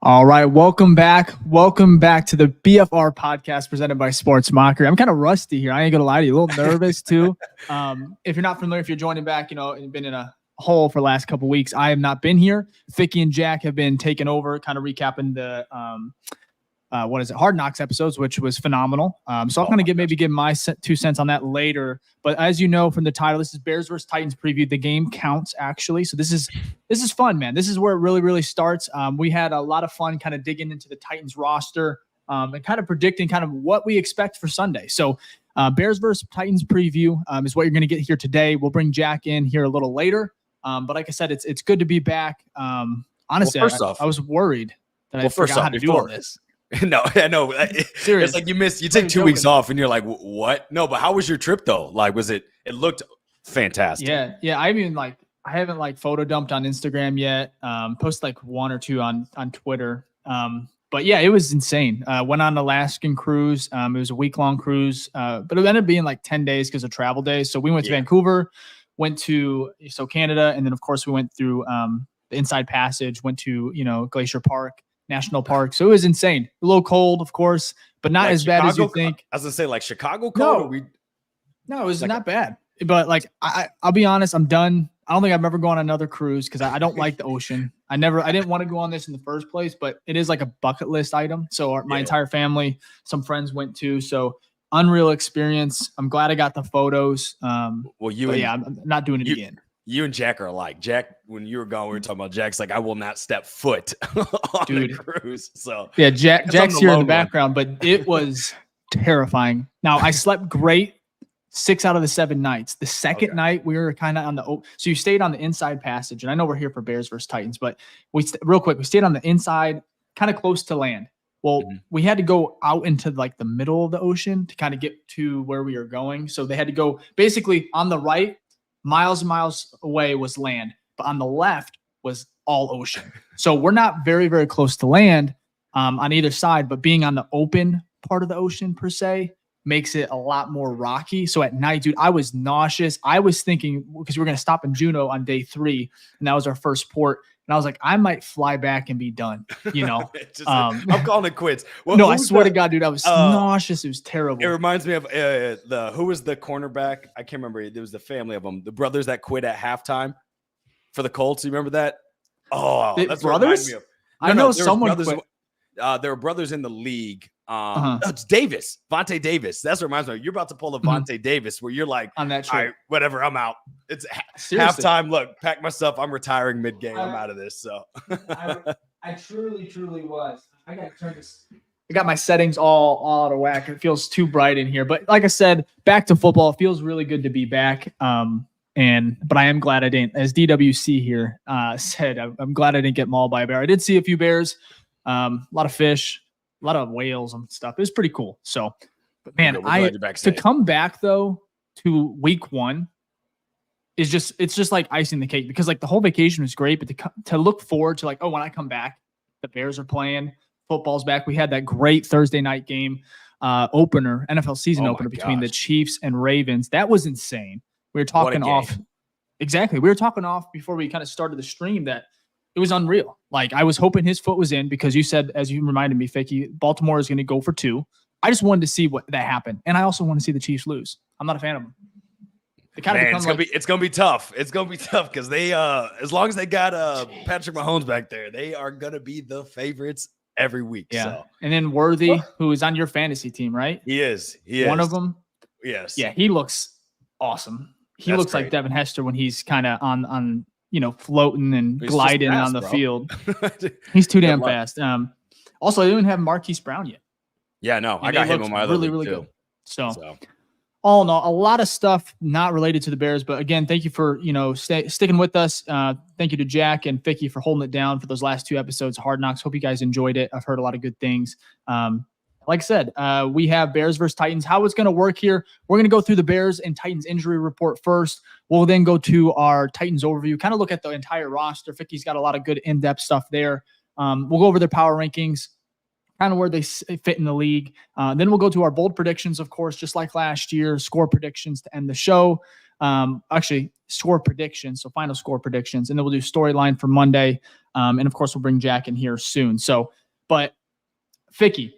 All right, welcome back. Welcome back to the BFR Podcast presented by Sports Mockery. I'm kind of rusty here. I ain't gonna lie to you, a little nervous too. If you're not familiar, if you're joining back, and been in a hole for the last couple of weeks, I have not been here. Ficky and Jack have been taking over, kind of recapping the Hard Knocks episodes, which was phenomenal. So I'll kind of give my 2 cents on that later. But as you know from the title, this is Bears versus Titans preview. The game counts actually. So this is fun, man. This is where it really, really starts. We had a lot of fun kind of digging into the Titans roster and kind of predicting kind of what we expect for Sunday. So Bears versus Titans preview is what you're going to get here today. We'll bring Jack in here a little later. But like I said, it's good to be back. Honestly, I was worried that I forgot how to do all this. No, I know. Serious. It's like you take 2 weeks off and you're like, what? No, but how was your trip though? Like, it looked fantastic. Yeah. I haven't photo dumped on Instagram yet. Posted like 1 or 2 on Twitter. But yeah, it was insane. Went on an Alaskan cruise. It was a week-long cruise, but it ended up being like 10 days because of travel days. So we went to Vancouver, went to Canada, and then of course we went through the Inside Passage, went to Glacier Park National Park. So it was insane. A little cold, of course, but not as bad as you think. I was gonna say like Chicago cold. No, it was not bad. But I'll be honest, I'm done. I don't think I've ever gone on another cruise because I don't like the ocean. I didn't want to go on this in the first place, but it is like a bucket list item. So my entire family, some friends went too. So unreal experience. I'm glad I got the photos. I'm not doing it again. You and Jack are alike. Jack, when you were gone, we were talking about Jack's like, I will not step foot on the cruise. So yeah, Jack's here in the background, but it was terrifying. Now I slept great 6 out of the 7 nights. The second night we were kind of on so you stayed on the Inside Passage, and I know we're here for Bears versus Titans, but we stayed on the inside, kind of close to land. Well, we had to go out into like the middle of the ocean to kind of get to where we were going. So they had to go basically on the right. Miles and miles away was land, but on the left was all ocean. So we're not very, very close to land on either side, but being on the open part of the ocean per se makes it a lot more rocky. So at night, dude, I was nauseous. I was thinking, because we were going to stop in Juneau on day 3, and that was our first port. And I was like, I might fly back and be done, I'm calling it quits. Well, no, I swear to God, dude, I was nauseous. It was terrible. It reminds me of who was the cornerback? I can't remember. There was the family of them, the brothers that quit at halftime for the Colts. You remember that? Oh, that's brothers. What me of. I know someone. There were brothers in the league. It's Davis, Vontae Davis. That's what reminds me. You're about to pull a Vontae Davis where you're like, on that trip. All right, whatever, I'm out. It's Seriously. halftime. Look, pack my stuff. I'm retiring mid-game. I'm out of this. So I truly was. I got to turn this. I got my settings all out of whack. It feels too bright in here. But like I said, back to football. It feels really good to be back. But I am glad I didn't, as DWC here said, I'm glad I didn't get mauled by a bear. I did see a few bears, a lot of fish, a lot of whales and stuff. It was pretty cool. So, but man, to come back though to week 1 is it's just like icing the cake, because like the whole vacation was great, but to look forward to like, when I come back, the Bears are playing, football's back. We had that great Thursday night game opener, NFL season opener between the Chiefs and Ravens. That was insane. We were talking off. Exactly. We were talking off before we kind of started the stream that it was unreal. Like I was hoping his foot was in, because you said, as you reminded me, Ficky, Baltimore is going to go for 2. I just wanted to see what that happened. And I also want to see the Chiefs lose. I'm not a fan of them. It's gonna be tough. It's gonna be tough because they as long as they got Patrick Mahomes back there, they are gonna be the favorites every week. Yeah. So. And then Worthy, who is on your fantasy team, right? He is. One of them. Yes. Yeah, he looks awesome. He looks like Devin Hester when he's kind of on floating and gliding on the field. He's too damn fast. Also, I didn't have Marquise Brown yet. Yeah, no, I got him on my other really good. So all in all, a lot of stuff not related to the Bears. But again, thank you for sticking with us. Thank you to Jack and Ficky for holding it down for those last 2 episodes of Hard Knocks. Hope you guys enjoyed it. I've heard a lot of good things. Like I said, we have Bears versus Titans. How it's going to work here, we're going to go through the Bears and Titans injury report first. We'll then go to our Titans overview, kind of look at the entire roster. Ficky's got a lot of good in-depth stuff there. We'll go over their power rankings. kind of where they fit in the league. Then we'll go to our bold predictions, of course, just like last year, score predictions to end the show. Actually, score predictions, so final score predictions. And then we'll do storyline for Monday. And, of course, we'll bring Jack in here soon. So, but, Ficky,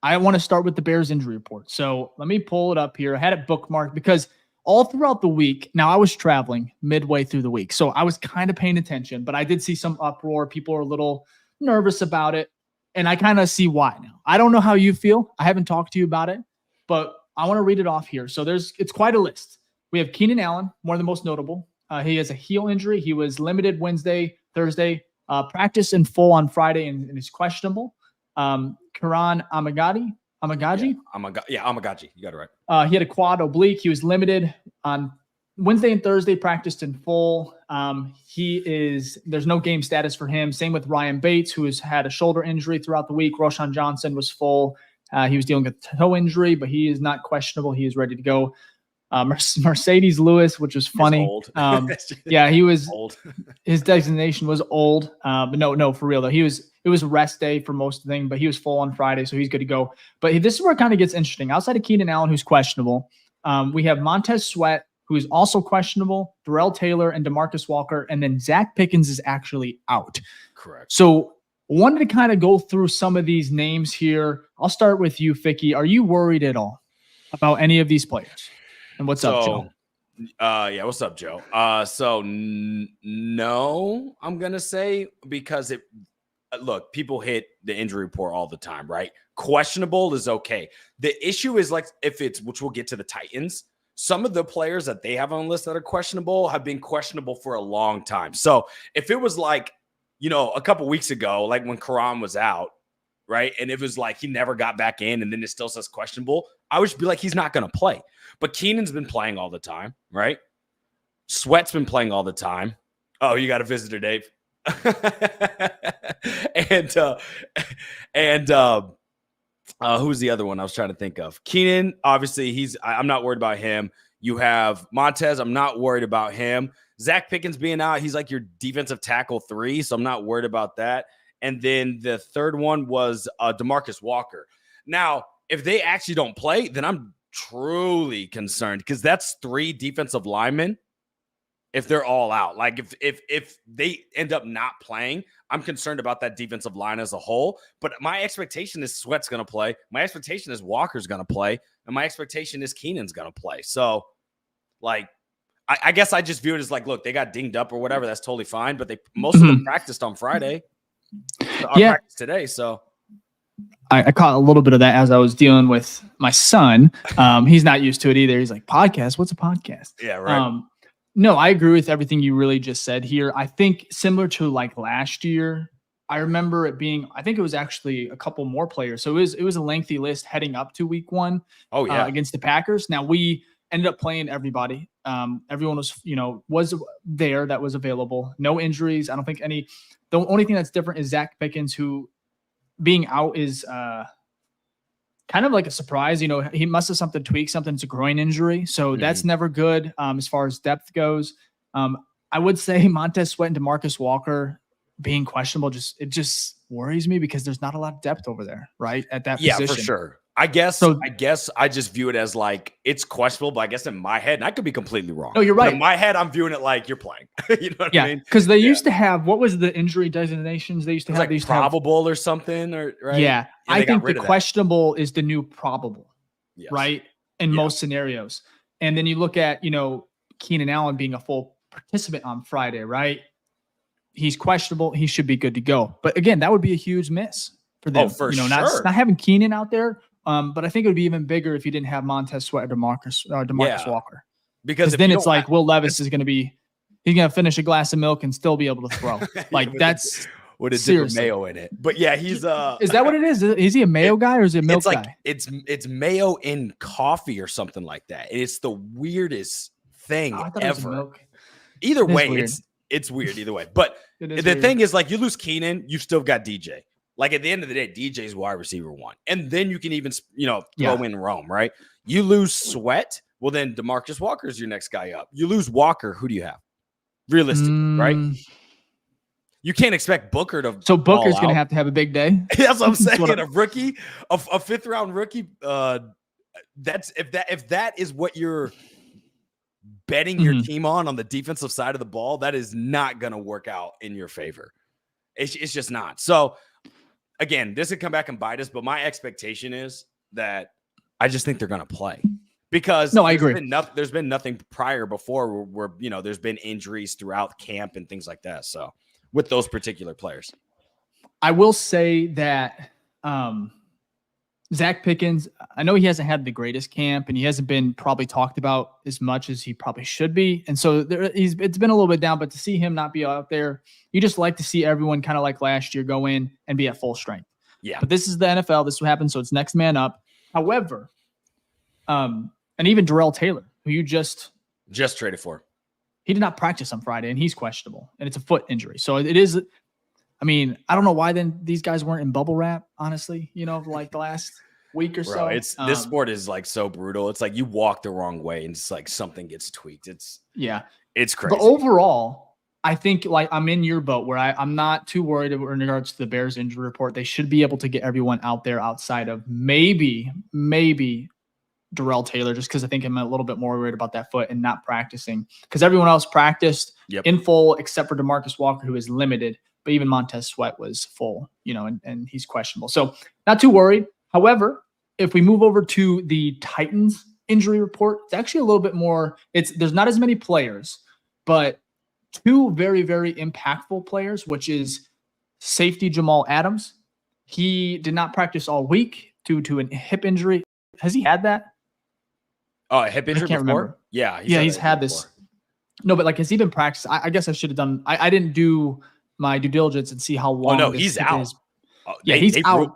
I want to start with the Bears injury report. So let me pull it up here. I had it bookmarked because all throughout the week, now I was traveling midway through the week, so I was kind of paying attention, but I did see some uproar. People are a little nervous about it, and I kind of see why now. I don't know how you feel. I haven't talked to you about it, but I want to read it off here. So it's quite a list. We have Keenan Allen, one of the most notable. He has a heel injury. He was limited Wednesday, Thursday, practice in full on Friday, and is questionable. Karan Amagaji. Amagaji. You got it right. He had a quad oblique. He was limited on Wednesday and Thursday, practiced in full. There's no game status for him. Same with Ryan Bates, who has had a shoulder injury throughout the week. Roshan Johnson was full. He was dealing with a toe injury, but he is not questionable. He is ready to go. Mercedes Lewis, which was funny. He was old. His designation was old. But no, for real though. It was a rest day for most of the thing, but he was full on Friday, so he's good to go. But this is where it kind of gets interesting. Outside of Keenan Allen, who's questionable, we have Montez Sweat, who is also questionable, Darrell Taylor and DeMarcus Walker, and then Zach Pickens is actually out. Correct. So wanted to kind of go through some of these names here. I'll start with you, Ficky. Are you worried at all about any of these players? And what's up, Joe? What's up, Joe? No, I'm going to say, because look, people hit the injury report all the time, right? Questionable is okay. The issue is, like, which we'll get to the Titans, some of the players that they have on the list that are questionable have been questionable for a long time. So if it was like, a couple weeks ago, like when Karan was out, right? And it was like he never got back in, and then it still says questionable, I would be like, he's not going to play. But Keenan's been playing all the time, right? Sweat's been playing all the time. Oh, you got a visitor, Dave. Who's the other one I was trying to think of? Keenan, obviously, I'm not worried about him. You have Montez. I'm not worried about him. Zach Pickens being out, he's like your defensive tackle 3, so I'm not worried about that. And then the third one was DeMarcus Walker. Now, if they actually don't play, then I'm truly concerned, because that's 3 defensive linemen if they're all out. Like if they end up not playing, I'm concerned about that defensive line as a whole. But my expectation is Sweat's going to play. My expectation is Walker's going to play. And my expectation is Keenan's going to play. So, like, I guess I just view it as like, look, they got dinged up or whatever. That's totally fine. But most of them practiced on Friday. Practiced today, so. I caught a little bit of that as I was dealing with my son. He's not used to it either. He's like, podcast? What's a podcast? Yeah, right. No, I agree with everything you really just said here. I think similar to like last year, I remember it being, I think it was actually a couple more players. So it was a lengthy list heading up to week 1 against the Packers. Now we ended up playing everybody. Everyone was there that was available. No injuries. I don't think any. The only thing that's different is Zach Pickens, who being out is kind of like a surprise. He must have tweaked something. It's a groin injury. So that's never good as far as depth goes. I would say Montez Sweat and DeMarcus Walker being questionable, it just worries me, because there's not a lot of depth over there, right? At that position. Yeah, for sure. I guess I just view it as like, it's questionable, but I guess in my head, and I could be completely wrong. No, you're right. But in my head, I'm viewing it like you're playing. You know what I mean? Because they used to have, what was the injury designations they used to have? Like probable or something, right? Yeah. I think the questionable is the new probable, right? In most scenarios. And then you look at, Keenan Allen being a full participant on Friday, right? He's questionable. He should be good to go. But again, that would be a huge miss for them. Oh, for sure. Not having Keenan out there. But I think it would be even bigger if you didn't have Montez Sweat or DeMarcus Walker. Because then it's like Will Levis is going to be, he's going to finish a glass of milk and still be able to throw. Like that's with a dip of mayo in it. But yeah, he's is that what it is? Is he a mayo guy or is he a milk guy? It's mayo in coffee or something like that. It's the weirdest thing ever. Either way, it's weird either way. But the thing is, like, you lose Keenan, you've still got DJ. Like, at the end of the day, DJ's wide receiver 1. And then you can even, throw in Rome, right? You lose Sweat, well, then DeMarcus Walker's your next guy up. You lose Walker, who do you have? Realistic, right? You can't expect Booker to. So Booker's going to have a big day. That's what I'm saying. A rookie, a fifth round rookie. That's if that is what you're betting your team on the defensive side of the ball, that is not going to work out in your favor. It's just not. So again, this could come back and bite us, but my expectation is that I just think they're going to play. Because I agree. There's been nothing prior before where there's been injuries throughout camp and things like that. So with those particular players, I will say that Zach Pickens, I know he hasn't had the greatest camp and he hasn't been probably talked about as much as he probably should be. And so it's been a little bit down, but to see him not be out there, you just like to see everyone kind of like last year go in and be at full strength. Yeah. But this is the NFL. This is what happens. So it's next man up. However, and even Darrell Taylor, who you just traded for, he did not practice on Friday and he's questionable and it's a foot injury. So it is, I mean, I don't know why then these guys weren't in bubble wrap, honestly, like the last week or so. It's this sport is like so brutal. It's like you walk the wrong way and it's like something gets tweaked. It's crazy. But overall, I think like I'm in your boat where I'm not too worried in regards to the Bears injury report. They should be able to get everyone out there outside of maybe Darrell Taylor, just because I think I'm a little bit more worried about that foot and not practicing because everyone else practiced in full except for DeMarcus Walker, who is limited, but even Montez Sweat was full, and he's questionable. So not too worried. However, if we move over to the Titans injury report, it's actually a little bit more, there's not as many players, but two very, very impactful players, which is safety Jamal Adams. He did not practice all week due to a hip injury. Has he had that? Oh, a hip injury I can't before? remember. Yeah. He's had this. No, but like, has he been practicing? I guess I should have done. I didn't do my due diligence and see how long. Oh, no, he's out. He's out.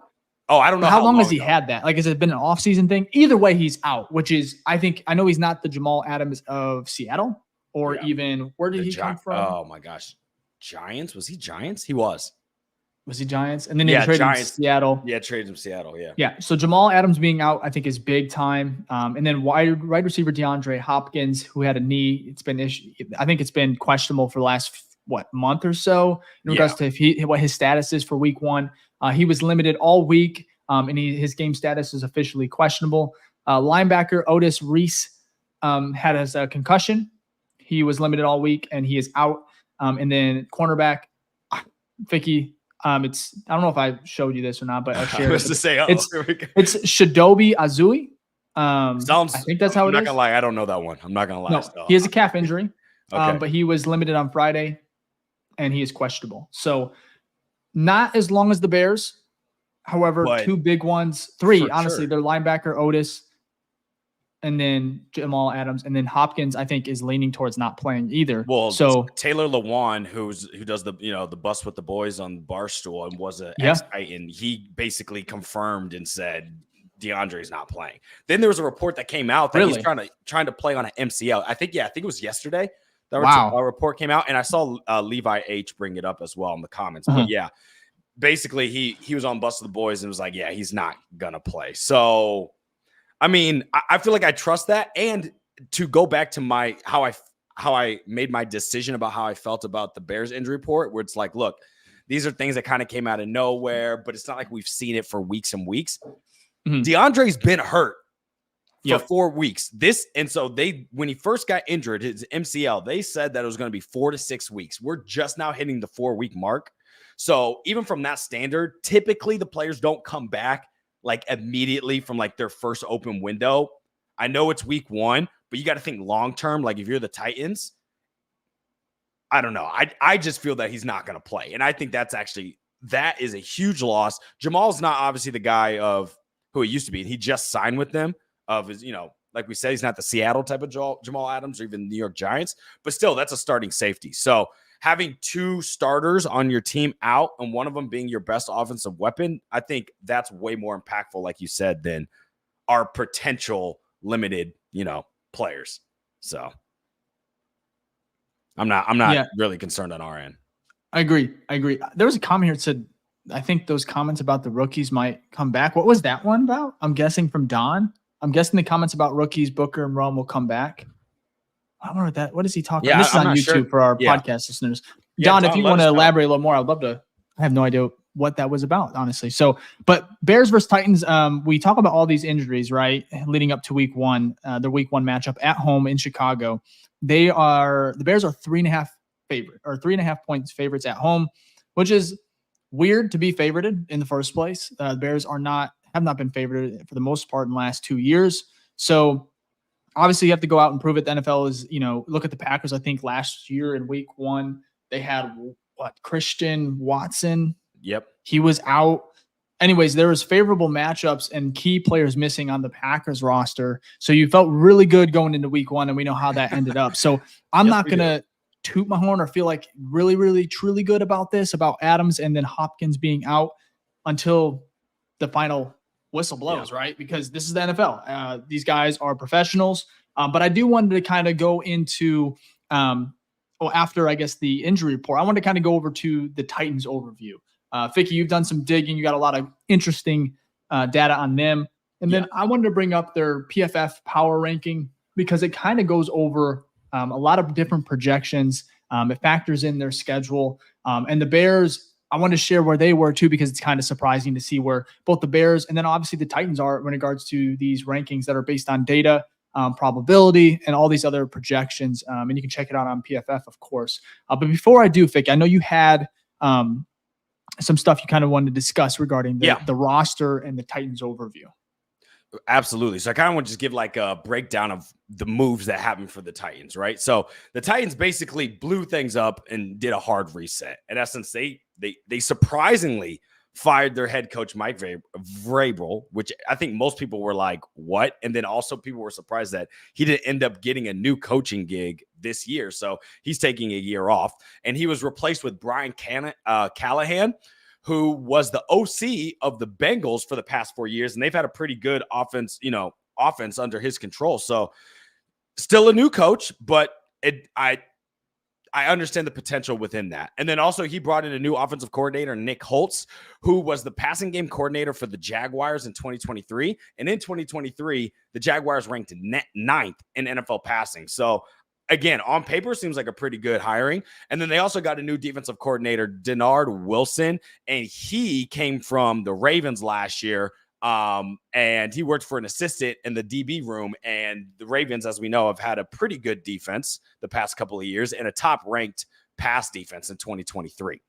I don't know how long has he had that? Like, has it been an off-season thing? Either way, he's out, which is, I know he's not the Jamal Adams of Seattle or even, where did he come from? Oh, my gosh. Giants? Was he Giants? He was. Was he Giants? And then they traded him to Seattle. Yeah, traded him to Seattle, yeah. Yeah, so Jamal Adams being out, I think, is big time. And then wide receiver DeAndre Hopkins, who had a knee. I think it's been questionable for the last, month or so in regards to what his status is for week 1. He was limited all week, and his game status is officially questionable. Linebacker Otis Reese had a concussion. He was limited all week, and he is out. And then cornerback Ficky. I don't know if I showed you this or not, but I'll share it. It's Shadobi Azui. I think that's how it is. I'm not gonna lie, I don't know that one. I'm not gonna lie. No, he has a calf injury, but he was limited on Friday, and he is questionable. So not as long as the Bears. However, two big ones, three honestly. Their linebacker Otis, and then Jamal Adams, and then Hopkins, I think, is leaning towards not playing either. Well, so Taylor Lewan, who does the the bus with the boys on Barstool and was an ex-Titan, he basically confirmed and said DeAndre's not playing. Then there was a report that came out that he's trying to play on an MCL. I think it was yesterday. That report came out, and I saw Levi H bring it up as well in the comments. But yeah, basically he was on bus with the boys and was like, yeah, he's not gonna play. So. I mean, I feel like I trust that. And to go back to how I made my decision about how I felt about the Bears injury report, where it's like, look, these are things that kind of came out of nowhere, but it's not like we've seen it for weeks and weeks. DeAndre's been hurt for 4 weeks. When he first got injured, his MCL, they said that it was going to be 4 to 6 weeks. We're just now hitting the 4-week mark. So even from that standard, typically the players don't come back like immediately from like their first open window. I know it's week 1, but you got to think long-term. Like if you're the Titans, I don't know. I just feel that he's not going to play. And I think that is a huge loss. Jamal's not obviously the guy of who he used to be. And he just signed with them like we said, he's not the Seattle type of Jamal Adams or even New York Giants, but still that's a starting safety. So having 2 starters on your team out and one of them being your best offensive weapon, I think that's way more impactful, like you said, than our potential limited, players. So I'm not really concerned on our end. I agree. There was a comment here that said, I think those comments about the rookies might come back. What was that one about? I'm guessing from Don. I'm guessing the comments about rookies, Booker and Rome will come back. I don't know what is he talking about? This is on YouTube for our podcast listeners. Don, if you want to elaborate a little more, I'd love to. I have no idea what that was about, honestly. So, but Bears versus Titans, we talk about all these injuries, right? Leading up to week one, the week one matchup at home in Chicago. The Bears are 3.5 points favorites at home, which is weird to be favorited in the first place. The Bears have not been favored for the most part in the last 2 years. So obviously you have to go out and prove it. The NFL is, look at the Packers. I think last year in week one, they had Christian Watson. Yep. He was out. Anyways, there was favorable matchups and key players missing on the Packers roster. So you felt really good going into week one, and we know how that ended up. So I'm not going to toot my horn or feel like really, really, truly good about this, about Adams and then Hopkins being out until the final whistle blows, right? Because this is the NFL. These guys are professionals. But I do want to kind of go into after, I guess, the injury report, I want to kind of go over to the Titans overview. Ficky, you've done some digging. You got a lot of interesting data on them. And then I wanted to bring up their PFF power ranking because it kind of goes over a lot of different projections. It factors in their schedule. And the Bears, I want to share where they were too, because it's kind of surprising to see where both the Bears and then obviously the Titans are in regards to these rankings that are based on data, probability, and all these other projections. And you can check it out on PFF, of course. But before I do, Ficky, I know you had some stuff you kind of wanted to discuss regarding the roster and the Titans overview. Absolutely. So I kind of want to just give like a breakdown of the moves that happened for the Titans, right? So the Titans basically blew things up and did a hard reset. In essence, they surprisingly fired their head coach, Mike Vrabel, which I think most people were like, what? And then also people were surprised that he didn't end up getting a new coaching gig this year. So he's taking a year off. And he was replaced with Brian Callahan, who was the OC of the Bengals for the past 4 years. And they've had a pretty good offense under his control. So still a new coach, but I understand the potential within that. And then also he brought in a new offensive coordinator, Nick Holtz, who was the passing game coordinator for the Jaguars in 2023. And in 2023, the Jaguars ranked ninth in NFL passing. So again, on paper, seems like a pretty good hiring. And then they also got a new defensive coordinator, Denard Wilson, and he came from the Ravens last year. And he worked for an assistant in the DB room. And the Ravens, as we know, have had a pretty good defense the past couple of years and a top-ranked pass defense in 2023.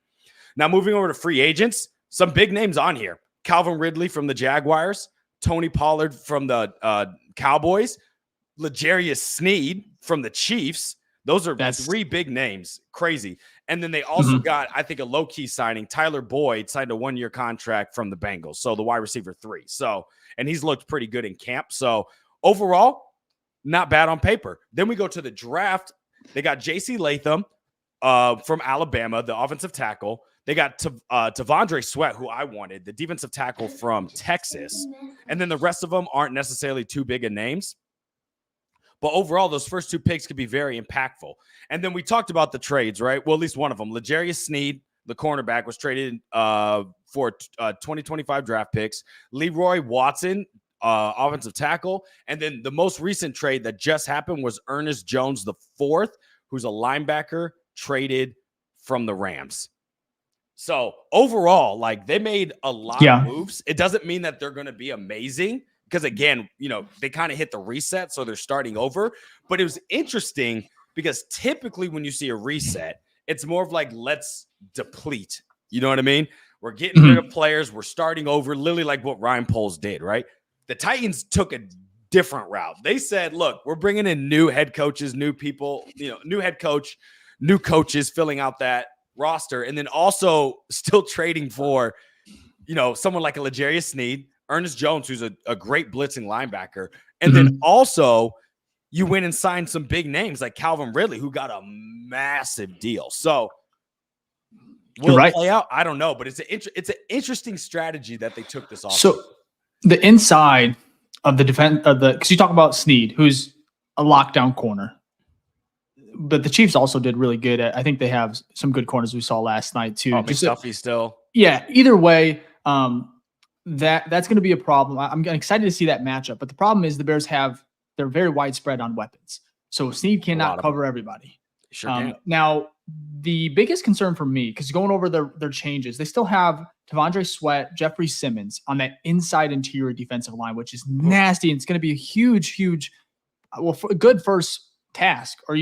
Now, moving over to free agents, some big names on here. Calvin Ridley from the Jaguars, Tony Pollard from the Cowboys, L'Jarius Sneed from the Chiefs. Those are three big names. Crazy. And then they also got, I think, a low-key signing. Tyler Boyd signed a 1-year contract from the Bengals. So the wide receiver 3. So, and he's looked pretty good in camp. So overall, not bad on paper. Then we go to the draft. They got J.C. Latham from Alabama, the offensive tackle. They got Tavondre Sweat, who I wanted, the defensive tackle from Texas. And then the rest of them aren't necessarily too big of names. But overall, those first 2 picks could be very impactful. And then we talked about the trades, right? Well, at least one of them. L'Jarius Sneed, the cornerback, was traded for 2025 draft picks. Leroy Watson, offensive tackle. And then the most recent trade that just happened was Ernest Jones IV, who's a linebacker, traded from the Rams. So overall, like, they made a lot of moves. It doesn't mean that they're going to be amazing. Because again, they kind of hit the reset, so they're starting over. But it was interesting because typically when you see a reset, it's more of like, let's deplete. You know what I mean? We're getting rid of players. We're starting over, literally like what Ryan Poles did, right? The Titans took a different route. They said, look, we're bringing in new head coaches, new people, new head coach, new coaches filling out that roster. And then also still trading for, someone like a L'Jarius Sneed, Ernest Jones, who's a great blitzing linebacker. And then also you went and signed some big names like Calvin Ridley, who got a massive deal. So will it play out? I don't know, but it's an interesting strategy that they took this off. So the inside of the defense because you talk about Sneed, who's a lockdown corner, but the Chiefs also did really good I think they have some good corners we saw last night too. McDuffie still. Yeah. Either way, that's going to be a problem. I'm excited to see that matchup, but the problem is the Bears they're very widespread on weapons. So Sneed cannot cover everybody. Sure can. Now, the biggest concern for me, because going over their changes, they still have Tavondre Sweat, Jeffrey Simmons on that inside interior defensive line, which is nasty. And it's going to be a huge, good first task or,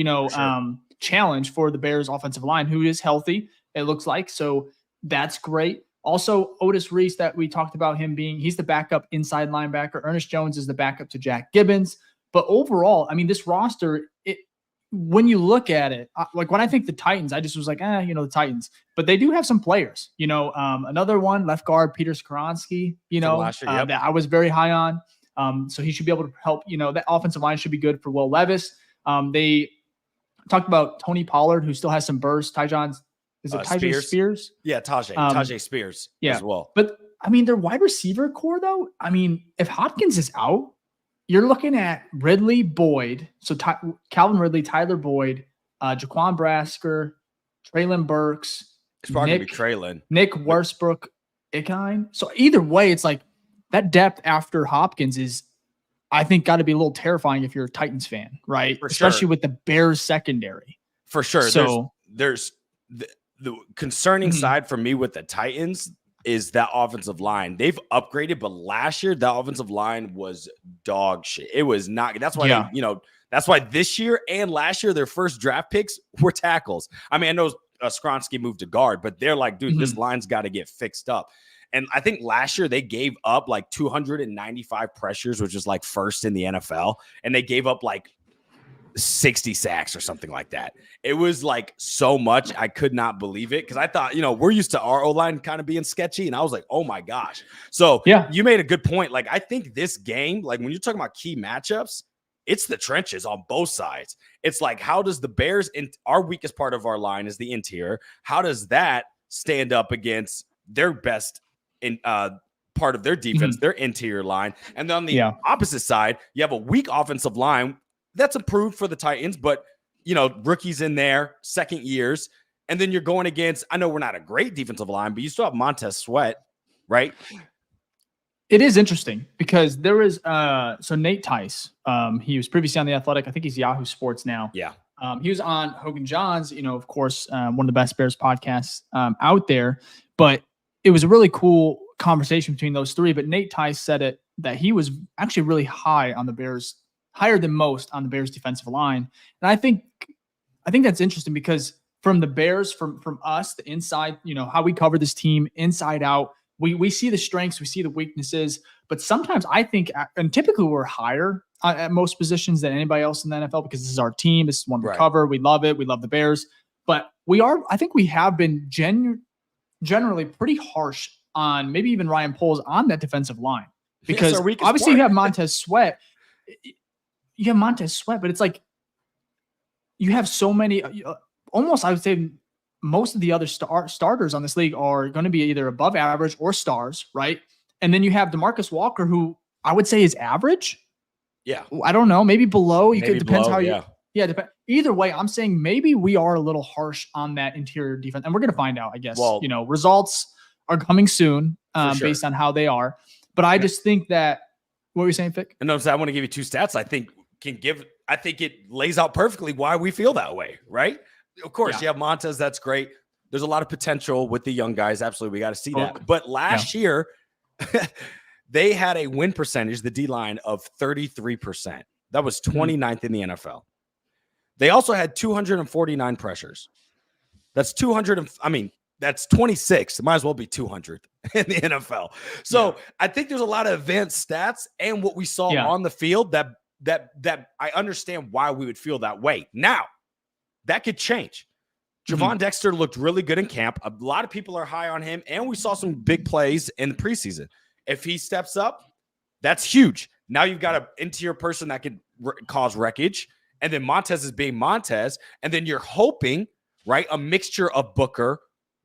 challenge for the Bears offensive line, who is healthy, it looks like. So that's great. Also, Otis Reese, that we talked about him being, he's the backup inside linebacker. Ernest Jones is the backup to Jack Gibbons. But overall, I mean, this roster, when you look at it, like when I think the Titans, I just was like, the Titans. But they do have some players. Another one, left guard Peter Skoronski, that I was very high on. So he should be able to help. That offensive line should be good for Will Levis. They talked about Tony Pollard, who still has some burst. Tyjae Spears? Yeah, Tajay Spears as well. But, I mean, their wide receiver core, though, I mean, if Hopkins is out, you're looking at Ridley, Boyd, so Calvin Ridley, Tyler Boyd, Jaquan Brasker, Traylon Burks. It's probably going to be Traylon. Nick Westbrook, Ikine. So either way, it's like that depth after Hopkins is, I think, got to be a little terrifying if you're a Titans fan, right? Especially with the Bears secondary. For sure. So there's the concerning side for me with the Titans is that offensive line. They've upgraded, but last year that offensive line was dog shit. It was not. That's why that's why this year and last year their first draft picks were tackles. I mean, I know Skoronski moved to guard, but they're like, dude, this line's got to get fixed up. And I think last year they gave up like 295 pressures, which is like first in the NFL, and they gave up like 60 sacks or something like that. It was like so much. I could not believe it because I thought, we're used to our O-line kind of being sketchy. And I was like, oh my gosh. So you made a good point. Like, I think this game, like when you're talking about key matchups, it's the trenches on both sides. It's like, how does the Bears, our weakest part of our line is the interior. How does that stand up against their best part of their defense, their interior line? And then on the opposite side, you have a weak offensive line that's improved for the Titans, but, rookies in there, second years. And then you're going against, I know we're not a great defensive line, but you still have Montez Sweat, right? It is interesting because there is, so Nate Tice, he was previously on The Athletic. I think he's Yahoo Sports now. Yeah. He was on Hogan John's, of course, one of the best Bears podcasts out there. But it was a really cool conversation between those three. But Nate Tice said that he was actually really high on the Bears, higher than most on the Bears defensive line. And I think that's interesting because from the Bears, from us, the inside, how we cover this team inside out, we see the strengths, we see the weaknesses, but sometimes I think, and typically we're higher at most positions than anybody else in the NFL because this is our team. This is one we cover. We love it. We love the Bears, but I think we have been generally pretty harsh on maybe even Ryan Poles on that defensive line because obviously you have Montez Sweat. You have Montez Sweat, but it's like you have so many, almost I would say most of the other starters on this league are going to be either above average or stars, right? And then you have DeMarcus Walker, who I would say is average. Yeah. I don't know, maybe below. Depends below, how you. Yeah. Either way, I'm saying maybe we are a little harsh on that interior defense, and we're going to find out, I guess. Well, results are coming soon based on how they are. But I just think that, what were you saying, Fick? No, I want to give you two stats. I think it lays out perfectly why we feel that way, right? Of course, you have Montez. That's great. There's a lot of potential with the young guys. Absolutely. We got to see that. But last year, they had a win percentage, the D-line, of 33%. That was 29th in the NFL. They also had 249 pressures. That's 200. That's 26. It might as well be 200 in the NFL. So I think there's a lot of advanced stats and what we saw on the field that I understand why we would feel that way. Now, that could change. Javon Dexter looked really good in camp. A lot of people are high on him, and we saw some big plays in the preseason. If he steps up, that's huge. Now you've got an interior person that could cause wreckage, and then Montez is being Montez, and then you're hoping, right, a mixture of Booker,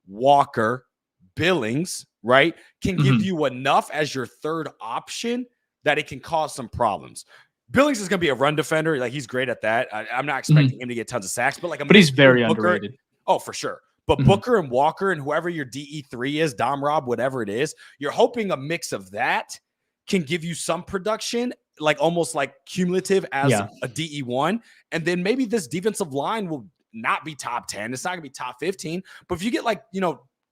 Walker, Billings, right, can give you enough as your third option that it can cause some problems. Billings is going to be a run defender. Like, he's great at that. I'm not expecting him to get tons of sacks, but he's very underrated. Oh, for sure. But Booker and Walker and whoever your DE3 is, Dom Rob, whatever it is, you're hoping a mix of that can give you some production, like almost like cumulative as a DE1. And then maybe this defensive line will not be top 10. It's not going to be top 15. But if you get like,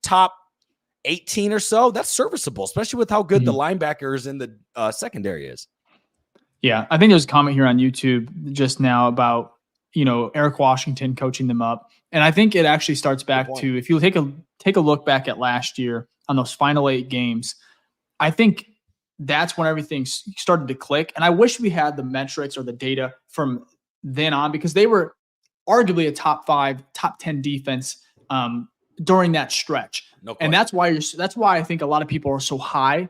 top 18 or so, that's serviceable, especially with how good the linebackers in the secondary is. Yeah, I think there's a comment here on YouTube just now about, Eric Washington coaching them up. And I think it actually starts back to, if you take a look back at last year on those final 8 games, I think that's when everything started to click. And I wish we had the metrics or the data from then on, because they were arguably a top 5, top 10 defense during that stretch. No, and that's why I think a lot of people are so high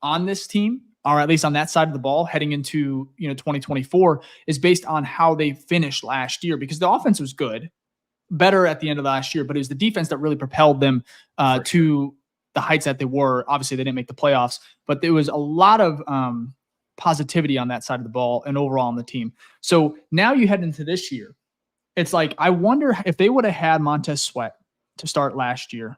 on this team, or at least on that side of the ball heading into 2024, is based on how they finished last year, because the offense was good, better at the end of last year, but it was the defense that really propelled them to the heights that they were. Obviously, they didn't make the playoffs, but there was a lot of positivity on that side of the ball and overall on the team. So now you head into this year. It's like, I wonder if they would have had Montez Sweat to start last year,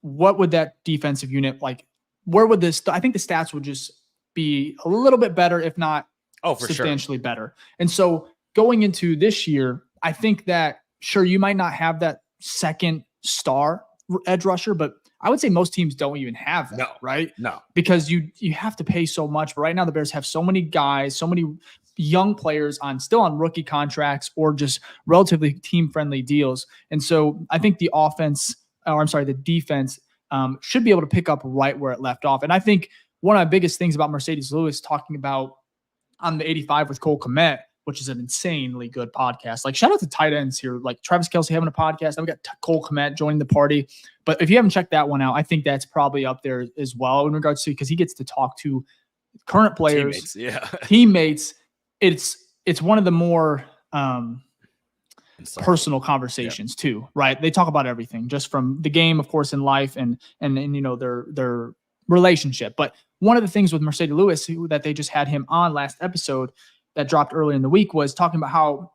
what would that defensive unit, like, where would this, I think the stats would just be a little bit better, if not substantially better. And so going into this year, I think that, sure, you might not have that second star edge rusher, but I would say most teams don't even have that, right? No. Because you have to pay so much. But right now the Bears have so many guys, so many young players still on rookie contracts or just relatively team-friendly deals. And so I think the defense should be able to pick up right where it left off. And I think one of the biggest things about Mercedes Lewis talking about on the 85 with Cole Kmet, which is an insanely good podcast. Like, shout out to tight ends here, like Travis Kelce having a podcast. And we got Cole Kmet joining the party. But if you haven't checked that one out, I think that's probably up there as well in regards to, because he gets to talk to current players, teammates. It's one of the more personal conversations too, right? They talk about everything, just from the game, of course, in life and their relationship. But one of the things with Mercedes Lewis that they just had him on last episode that dropped earlier in the week was talking about how,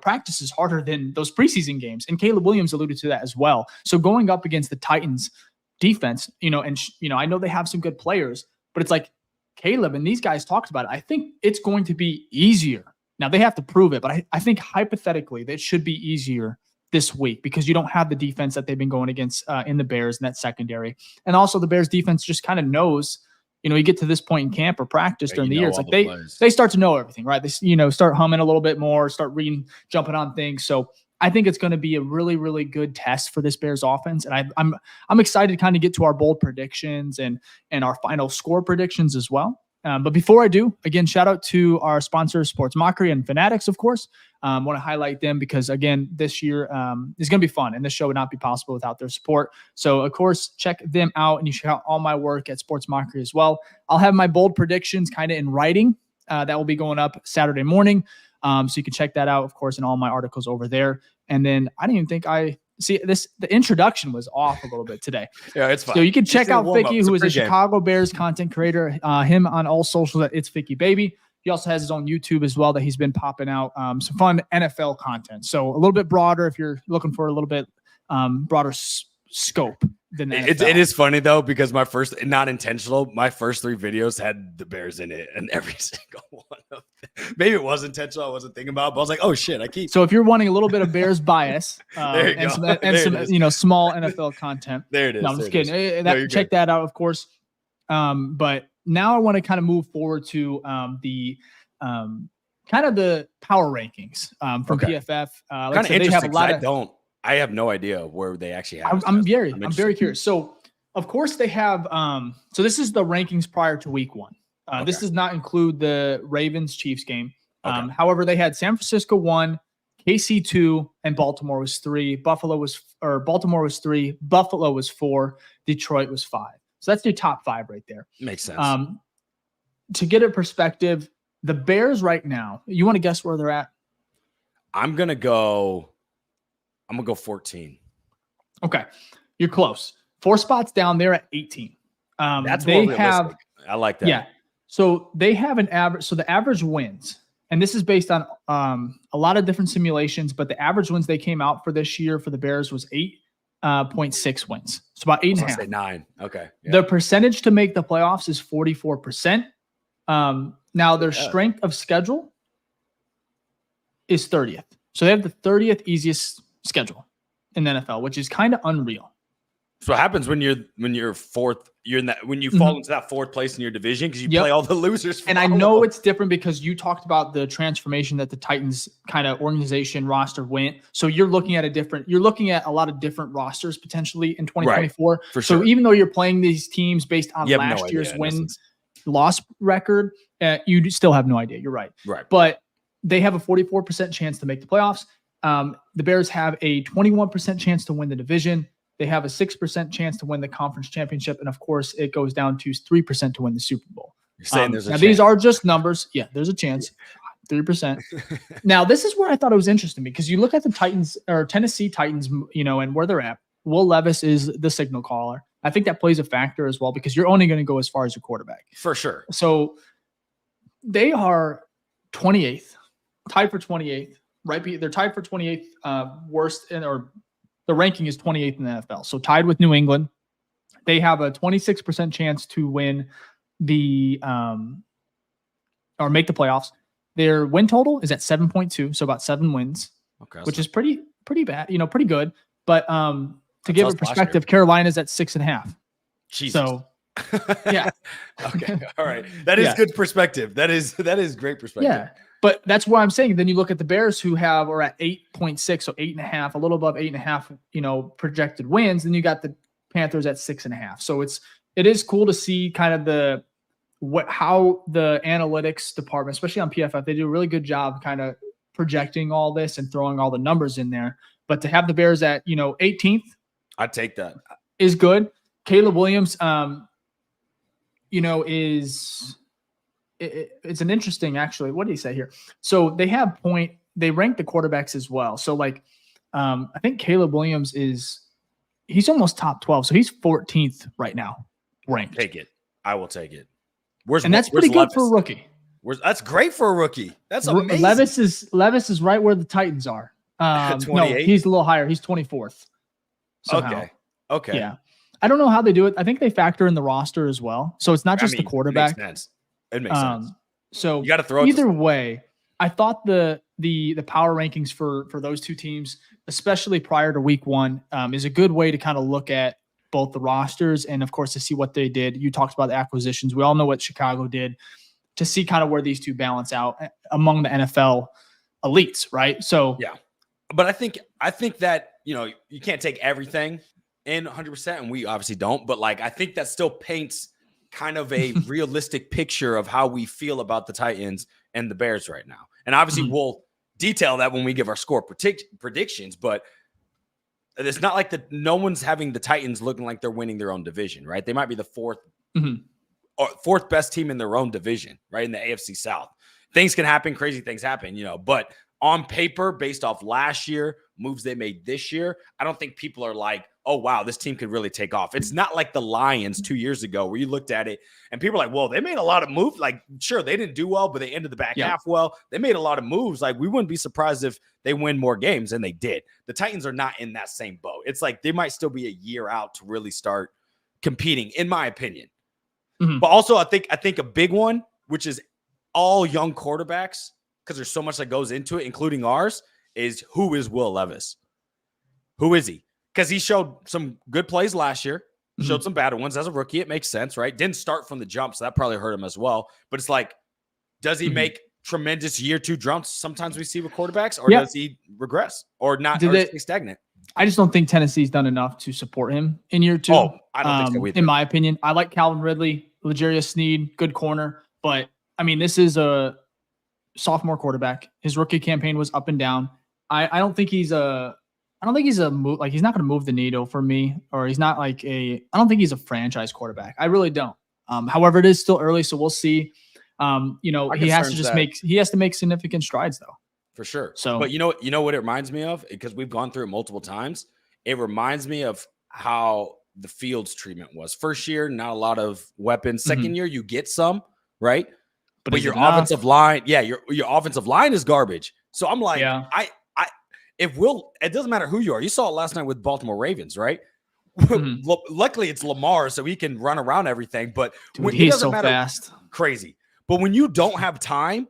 practice is harder than those preseason games. And Caleb Williams alluded to that as well. So going up against the Titans defense, I know they have some good players, but it's like Caleb and these guys talked about it. I think it's going to be easier. Now they have to prove it, but I think hypothetically that should be easier this week, because you don't have the defense that they've been going against in the Bears and that secondary. And also the Bears defense just kind of knows, you get to this point in camp or practice during the year. It's like they start to know everything, right? They, start humming a little bit more, start reading, jumping on things. So I think it's going to be a really, really good test for this Bears offense. And I'm excited to kind of get to our bold predictions and our final score predictions as well. But before I do, again, shout out to our sponsors, Sports Mockery and Fanatics, of course. Want to highlight them because, again, this year is going to be fun, and this show would not be possible without their support. So, of course, check them out, and you check out all my work at Sports Mockery as well. I'll have my bold predictions kind of in writing. That will be going up Saturday morning. So you can check that out, of course, in all my articles over there. And then I didn't even think the introduction was off a little bit today. Yeah, it's fine. So you can check out Ficky, who is a Chicago Bears content creator, him on all socials at It's Ficky Baby. He also has his own YouTube as well that he's been popping out some fun NFL content. So a little bit broader if you're looking for a little bit broader scope than NFL. It is funny though, because my first 3 videos had the Bears in it, and every single one of them. Maybe it was intentional, I wasn't thinking about it, but I was like, oh shit, So if you're wanting a little bit of Bears bias and some small NFL content. There it is. No, I'm just kidding. Check that out, of course. But now I want to kind of move forward to the kind of the power rankings from PFF. Kind of interesting. I have no idea where they actually have. I'm very curious. So, of course, they have. So this is the rankings prior to Week 1. This does not include the Ravens-Chiefs game. However, they had San Francisco 1, KC 2, and Baltimore was 3. Baltimore was 3. Buffalo was 4. Detroit was 5. So that's your top 5 right there. Makes sense. To get a perspective, the Bears right now. You want to guess where they're at? I'm gonna go 14. Okay, you're close. 4 spots down. They're at 18. That's more realistic. I like that. Yeah. So they have an average. So the average wins, and this is based on a lot of different simulations, but the average wins they came out for this year for the Bears was 8.6 wins. So about 8.5. Say 9. Okay. Yeah. The percentage to make the playoffs is 44%. Now their strength of schedule is 30th. So they have the 30th easiest schedule in the NFL, which is kind of unreal. So what happens when you're fourth? You're in that when you fall into that fourth place in your division because you play all the losers. And I know it's different because you talked about the transformation that the Titans kind of organization roster went. So you're looking at a lot of different rosters potentially in 2024. Right, for sure. So even though you're playing these teams based on last year's win-loss record, you still have no idea. You're right. Right. But they have a 44% chance to make the playoffs. The Bears have a 21% chance to win the division. They have a 6% chance to win the conference championship. And of course, it goes down to 3% to win the Super Bowl. You're saying there's a chance. These are just numbers. Yeah, there's a chance. 3%. Now, this is where I thought it was interesting because you look at the Titans or Tennessee Titans, and where they're at. Will Levis is the signal caller. I think that plays a factor as well because you're only going to go as far as your quarterback. For sure. So they are 28th, tied for 28th. Right, they're tied for 28th worst or the ranking is 28th in the NFL. So tied with New England. They have a 26% chance to win or make the playoffs. Their win total is at 7.2, so about 7 wins, which is pretty bad, pretty good. But to give it perspective, Carolina's at 6.5. Jesus. So yeah. Okay. All right. That is good perspective. That is great perspective. Yeah. But that's what I'm saying. Then you look at the Bears who are at 8.6, so 8.5, a little above 8.5, projected wins. Then you got the Panthers at 6.5. So it is cool to see kind of how the analytics department, especially on PFF, they do a really good job kind of projecting all this and throwing all the numbers in there. But to have the Bears at 18th, I'd take that. Is good. Caleb Williams, it's an interesting, actually. What do you say here? So they rank the quarterbacks as well. So I think Caleb Williams he's almost top 12. So he's 14th right now ranked. Take it. I will take it. That's pretty good for a rookie. That's great for a rookie. That's amazing. Levis is right where the Titans are. No, he's a little higher. He's 24th. Somehow. Okay. Yeah. I don't know how they do it. I think they factor in the roster as well. So it's not just the quarterback. It makes sense. It makes sense. So you got to throw either way. I thought the power rankings for those two teams, especially prior to week 1, is a good way to kind of look at both the rosters and of course to see what they did. You talked about the acquisitions. We all know what Chicago did to see kind of where these two balance out among the NFL elites, right? So yeah, but I think that you can't take everything in 100%, and we obviously don't. But I think that still paints kind of a realistic picture of how we feel about the Titans and the Bears right now. And obviously we'll detail that when we give our score predictions, but it's not like no one's having the Titans looking like they're winning their own division, right? They might be the fourth best team in their own division, right? In the AFC South. Things can happen, crazy things happen, but on paper, based off last year, moves they made this year, I don't think people are like, oh, wow, this team could really take off. It's not like the Lions 2 years ago where you looked at it and people are like, well, they made a lot of moves. Sure, they didn't do well, but they ended the back half well. They made a lot of moves. We wouldn't be surprised if they win more games, and they did. The Titans are not in that same boat. It's they might still be a year out to really start competing, in my opinion. But also, I think a big one, which is all young quarterbacks, because there's so much that goes into it, including ours, is who is Will Levis? Who is he? Because he showed some good plays last year, showed some bad ones as a rookie. It makes sense, right? Didn't start from the jump, so that probably hurt him as well. But it's does he make tremendous year 2 jumps? Sometimes we see with quarterbacks, or does he regress or not stay stagnant? I just don't think Tennessee's done enough to support him in year 2. Oh, I don't think so either. In my opinion, I like Calvin Ridley, L'Jarius Sneed, good corner. But, this is a sophomore quarterback. His rookie campaign was up and down. I don't think he's not going to move the needle for me, or he's not I don't think he's a franchise quarterback. I really don't. However, it is still early, so we'll see. He has to make significant strides though. For sure. So, but you know what it reminds me of? Because we've gone through it multiple times. It reminds me of how the Fields treatment was. First year, not a lot of weapons. Second year, you get some, right? But your offensive line, your offensive line is garbage. So I'm like, it doesn't matter who you are. You saw it last night with Baltimore Ravens, right? Luckily, it's Lamar, so he can run around everything. But he's so fast, crazy. But when you don't have time,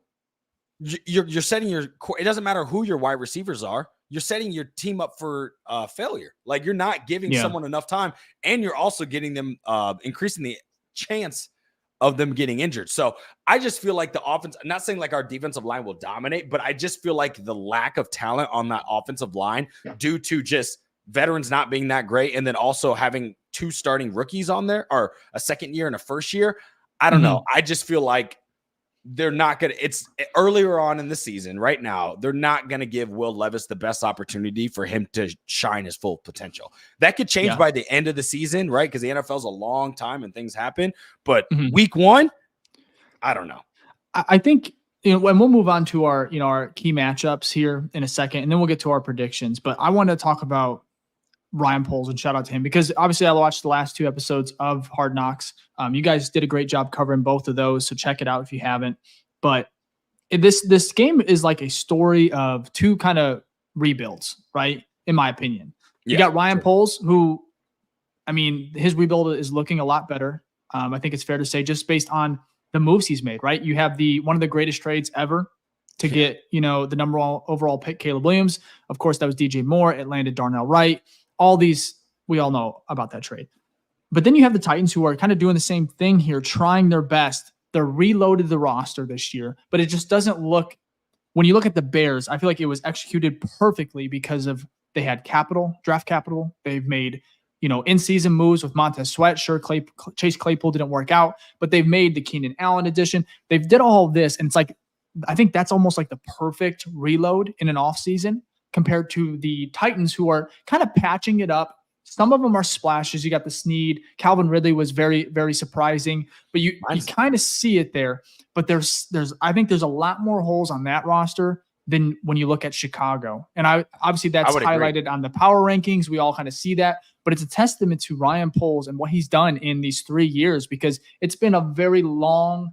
you're setting it doesn't matter who your wide receivers are. You're setting your team up for failure. Like you're not giving someone enough time, and you're also getting them increasing the chance of them getting injured. So I just feel like the offense, I'm not saying like our defensive line will dominate, but I just feel like the lack of talent on that offensive line due to just veterans not being that great, and then also having 2 starting rookies on there, or a second year and a first year. I don't know. I just feel like they're not going to, it's earlier on in the season right now. They're not going to give Will Levis the best opportunity for him to shine his full potential. That could change by the end of the season, right? Because the NFL is a long time and things happen, but week 1, I don't know. I think, and we'll move on to our, our key matchups here in a second, and then we'll get to our predictions, but I want to talk about Ryan Poles and shout out to him because obviously I watched the last 2 episodes of Hard Knocks. You guys did a great job covering both of those, so check it out if you haven't. But this game is like a story of 2 kind of rebuilds, right? In my opinion, you got Ryan Poles, who, I mean, his rebuild is looking a lot better. I think it's fair to say, just based on the moves he's made, right? You have one of the greatest trades ever to get, the number 1 overall pick, Caleb Williams. Of course, that was DJ Moore. It landed Darnell Wright. All these, we all know about that trade. But then you have the Titans, who are kind of doing the same thing here, trying their best. They're reloaded the roster this year, but it just doesn't look, when you look at the Bears, I feel like it was executed perfectly because of, they had capital, draft capital. They've made, in-season moves with Montez Sweat. Sure, Chase Claypool didn't work out, but they've made the Keenan Allen addition. They've did all of this, and it's like, I think that's almost like the perfect reload in an offseason compared to the Titans, who are kind of patching it up. Some of them are splashes. You got the Snead. Calvin Ridley was very, very surprising, but you kind of see it there. But I think there's a lot more holes on that roster than when you look at Chicago. And obviously that's highlighted on the power rankings. We all kind of see that, but it's a testament to Ryan Poles and what he's done in these 3 years, because it's been a very long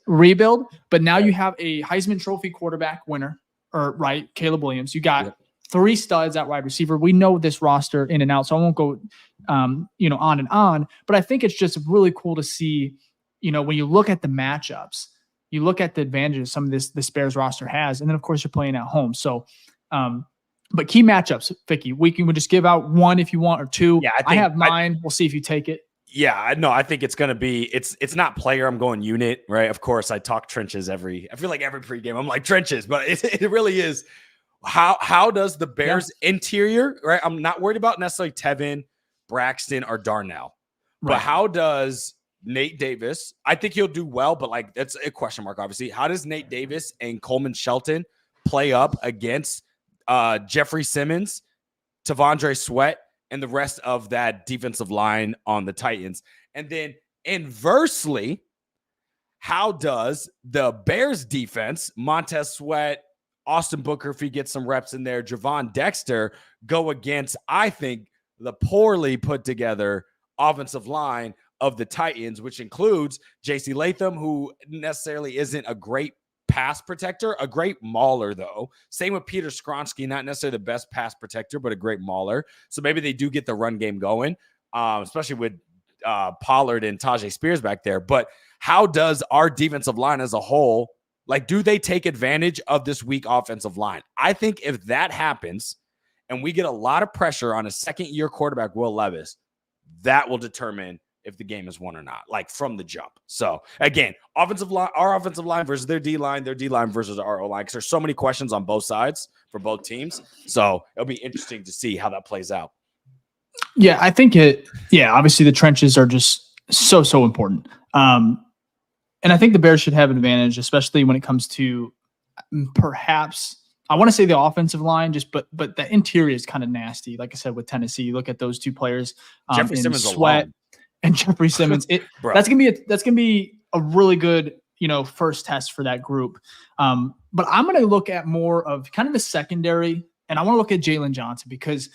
rebuild. But now you have a Heisman Trophy quarterback winner, right? Caleb Williams. You got 3 studs at wide receiver. We know this roster in and out, so I won't go, on and on. But I think it's just really cool to see, when you look at the matchups, you look at the advantages some of this Bears roster has, and then of course you're playing at home. So, but key matchups, Ficky, we can just give out 1 if you want, or 2. Yeah, I have mine. We'll see if you take it. Yeah, no, I think it's going to be, it's not player. I'm going unit, right? Of course, I talk trenches I feel like every pregame I'm like trenches, but it really is. How does the Bears interior, right? I'm not worried about necessarily Tevin, Braxton, or Darnell, but how does Nate Davis, I think he'll do well, but like that's a question mark, obviously. How does Nate Davis and Coleman Shelton play up against Jeffrey Simmons, Tavondre Sweat, and the rest of that defensive line on the Titans? And then inversely, how does the Bears defense, Montez Sweat, Austin Booker, if he gets some reps in there, Javon Dexter, go against, I think, the poorly put together offensive line of the Titans, which includes J.C. Latham, who necessarily isn't a great pass protector, a great mauler, though. Same with Peter Skronsky, not necessarily the best pass protector, but a great mauler. So maybe they do get the run game going, especially with Pollard and Tajay Spears back there. But how does our defensive line as a whole, like, do they take advantage of this weak offensive line? I think if that happens and we get a lot of pressure on a second-year quarterback, Will Levis, that will determine if the game is won or not, like from the jump. So again, offensive line, our offensive line versus their D-line versus our O-line, because there's so many questions on both sides for both teams. So it'll be interesting to see how that plays out. Yeah, I think obviously the trenches are just so important. And I think the Bears should have an advantage, especially when it comes to perhaps, I want to say the offensive line, but the interior is kind of nasty. Like I said, with Tennessee, you look at those 2 players, Jeffrey Simmons Sweat alone. And Jeffrey Simmons. That's gonna be a really good, first test for that group. But I'm gonna look at more of kind of the secondary, and I want to look at Jalen Johnson because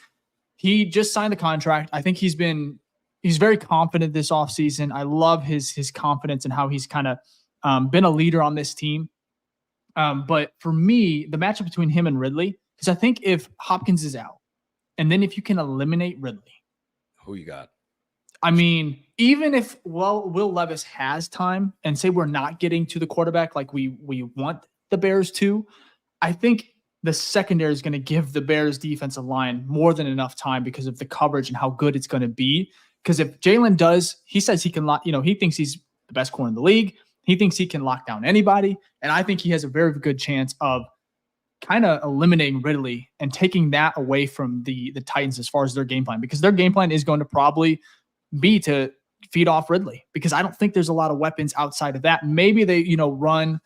he just signed the contract. I think he's very confident this offseason. I love his confidence and how he's kind of been a leader on this team. But for me, the matchup between him and Ridley, because I think if Hopkins is out, and then if you can eliminate Ridley, who you got? I mean, even if Will Levis has time, and say we're not getting to the quarterback like we want the Bears too. I think the secondary is going to give the Bears defensive line more than enough time because of the coverage and how good it's going to be. Because if Jalen does, he says he can lock, he thinks he's the best corner in the league. He thinks he can lock down anybody. And I think he has a very good chance of kind of eliminating Ridley and taking that away from the Titans as far as their game plan, because their game plan is going to probably be to feed off Ridley, because I don't think there's a lot of weapons outside of that. Maybe they, run,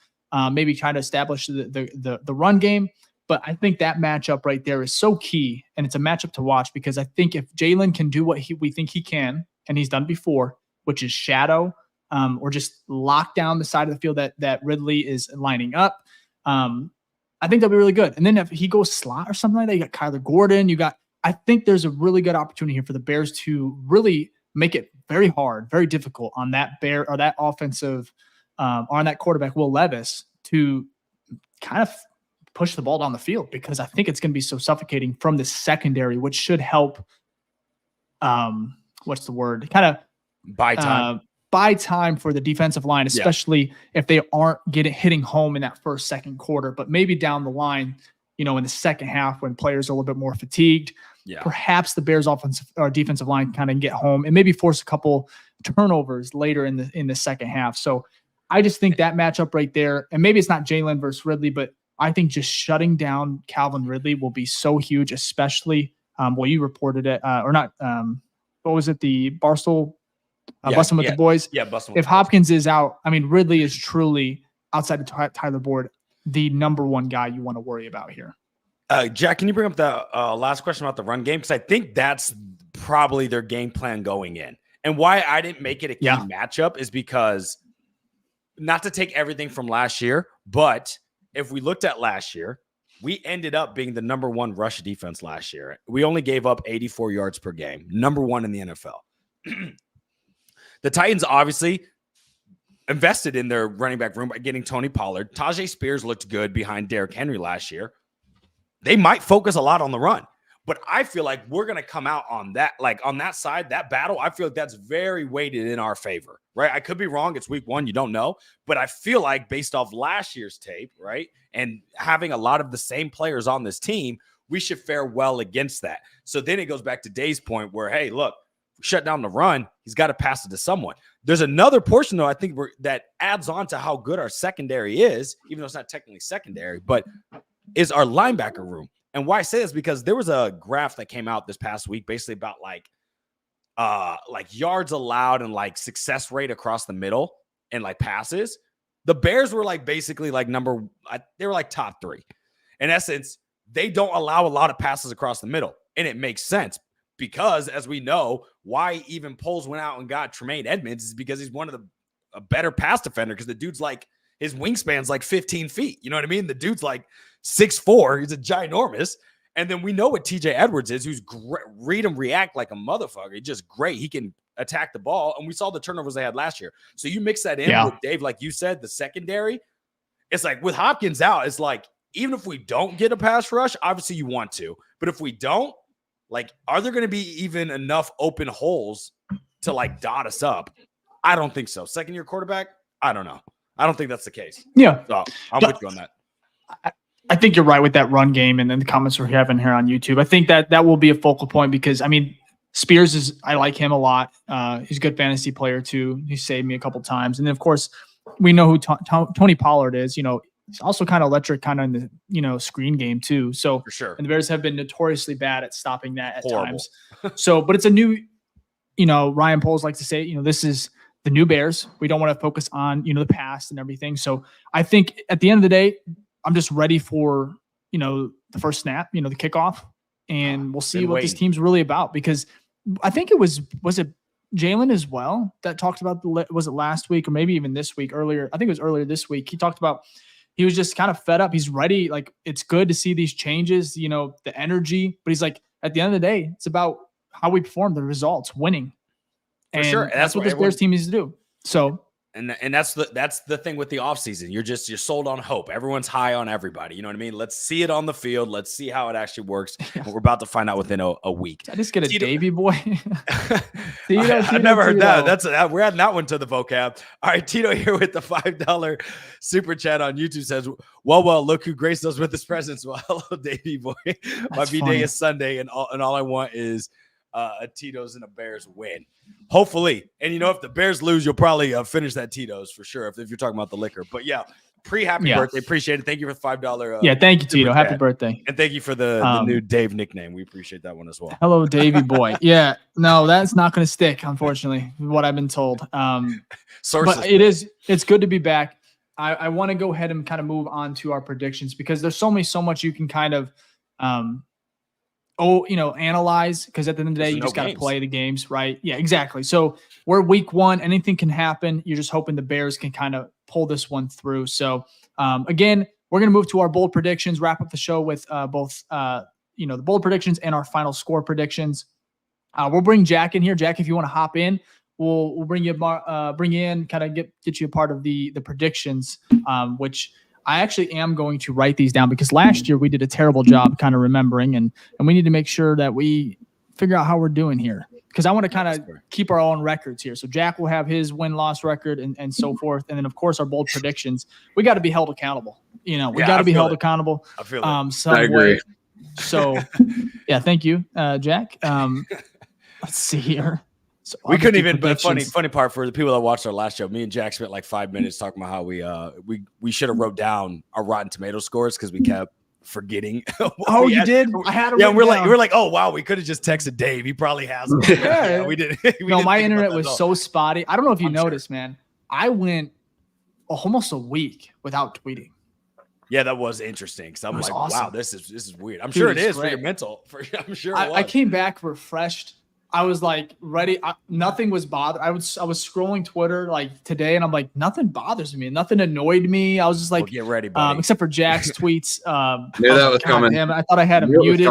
maybe try to establish the run game. But I think that matchup right there is so key, and it's a matchup to watch, because I think if Jalen can do what we think he can, and he's done before, which is shadow or just lock down the side of the field that Ridley is lining up, I think that'll be really good. And then if he goes slot or something like that, you got Kyler Gordon, I think there's a really good opportunity here for the Bears to really make it very hard, very difficult on that Bear or that offensive or on that quarterback, Will Levis, to kind of push the ball down the field, because I think it's going to be so suffocating from the secondary, which should help. What's the word? Kind of buy time for the defensive line, especially if they aren't hitting home in that first, second quarter, but maybe down the line, in the second half when players are a little bit more fatigued, perhaps the Bears offensive or defensive line kind of get home and maybe force a couple turnovers later in the second half. So I just think that matchup right there, and maybe it's not Jalen versus Ridley, but I think just shutting down Calvin Ridley will be so huge, especially you reported it or not. What was it? The Barstool busting with the boys. Yeah, busting. If Hopkins is out, Ridley is truly, outside of Tyler Boyd, the number one guy you want to worry about here. Jack, can you bring up the last question about the run game? Because I think that's probably their game plan going in. And why I didn't make it a key matchup is because, not to take everything from last year, but if we looked at last year, we ended up being the number one rush defense last year. We only gave up 84 yards per game, number one in the NFL. The Titans obviously invested in their running back room by getting Tony Pollard. Tajay Spears looked good behind Derrick Henry last year. They might focus a lot on the run, but I feel like we're going to come out on that, on that side, that battle. I feel like that's very weighted in our favor, right? I could be wrong. It's week one. You don't know, but I feel like based off last year's tape, right, and having a lot of the same players on this team, we should fare well against that. So then it goes back to Dave's point where, hey, look, shut down the run. He's got to pass it to someone. There's another portion, though, I think that adds on to how good our secondary is, even though it's not technically secondary, but is our linebacker room. And why I say this, because there was a graph that came out this past week, basically about like yards allowed and success rate across the middle and passes. The Bears were basically they were top 3. In essence, they don't allow a lot of passes across the middle. And it makes sense, because as we know, why even Poles went out and got Tremaine Edmonds is because he's one of a better pass defender, because the dude's his wingspan's 15 feet. You know what I mean? The dude's 6'4". He's a ginormous. And then we know what TJ Edwards is, who's read him react like a motherfucker. He's just great. He can attack the ball. And we saw the turnovers they had last year. So you mix that in with Dave, like you said, the secondary. It's with Hopkins out, it's even if we don't get a pass rush, obviously you want to. But if we don't, are there going to be even enough open holes to dot us up? I don't think so. Second year quarterback? I don't know. I don't think that's the case. Yeah. So I'm with you on that. I think you're right with that run game and then the comments we're having here on YouTube. I think that will be a focal point, because Spears I like him a lot. He's a good fantasy player too. He saved me a couple times. And then of course we know who Tony Pollard is. He's also kind of electric, kind of in the screen game too. So for sure. And the Bears have been notoriously bad at stopping that at times. So, but it's a new, Ryan Poles likes to say, this is the new Bears. We don't want to focus on, the past and everything. So I think at the end of the day, I'm just ready for, the first snap, the kickoff, and we'll see what this team's really about, because I think it was it Jalen as well that talked about was it last week or maybe even this week earlier? I think it was earlier this week. He talked about, he was just kind of fed up. He's ready. It's good to see these changes, the energy, but he's at the end of the day, it's about how we perform, the results, winning. For sure. And that's what this Bears team needs to do. So And that's the thing with the offseason. You're sold on hope. Everyone's high on everybody. You know what I mean? Let's see it on the field. Let's see how it actually works. And we're about to find out within a week. Did I just get a Davy boy? I've never heard that. We're adding that one to the vocab. All right, Tito here with the $5 super chat on YouTube says, well, look who graced us with his presence. Well, hello, Davy boy. My B-Day is Sunday, and all I want is a Tito's and a Bears win. Hopefully. And if the Bears lose, you'll probably finish that Tito's for sure if you're talking about the liquor. But yeah, happy birthday. Appreciate it. Thank you for the $5. Thank you, Tito. Happy birthday. And thank you for the new Dave nickname. We appreciate that one as well. Hello, Davy boy. Yeah, no, that's not going to stick, unfortunately, what I've been told. Sources. But it's good to be back. I want to go ahead and kind of move on to our predictions because there's so much you can kind of analyze, because at the end of the day, you just got to play the games, right? Yeah, exactly. So we're week 1. Anything can happen. You're just hoping the Bears can kind of pull this one through. So again, we're going to move to our bold predictions, wrap up the show with both the bold predictions and our final score predictions. We'll bring Jack in here. Jack, if you want to hop in, we'll bring you in, kind of get you a part of the predictions, which I actually am going to write these down because last year we did a terrible job kind of remembering, and we need to make sure that we figure out how we're doing here, because I want to kind of keep our own records here. So Jack will have his win-loss record and so forth. And then, of course, our bold predictions. We got to be held accountable. We got to be held accountable. I feel I agree. So, yeah, thank you, Jack. Let's see here. So we couldn't even. But funny part for the people that watched our last show, me and Jack spent like 5 minutes talking about how we should have wrote down our Rotten Tomato scores because we kept forgetting. Oh, you did? I had it. Yeah, we're like, oh wow, we could have just texted Dave. He probably has them. Yeah, we did. My internet was so spotty. I don't know if you noticed, man. I went almost a week without tweeting. Yeah, that was interesting because I'm like, awesome. Wow, this is weird. I'm sure it is for your mental. I'm sure. I came back refreshed. I was like ready. Nothing was bothered. I was scrolling Twitter like today, and I'm like, nothing bothers me. Nothing annoyed me. I was just like, get ready, buddy. Except for Jack's tweets. Knew that was coming. Damn, I thought I had him muted.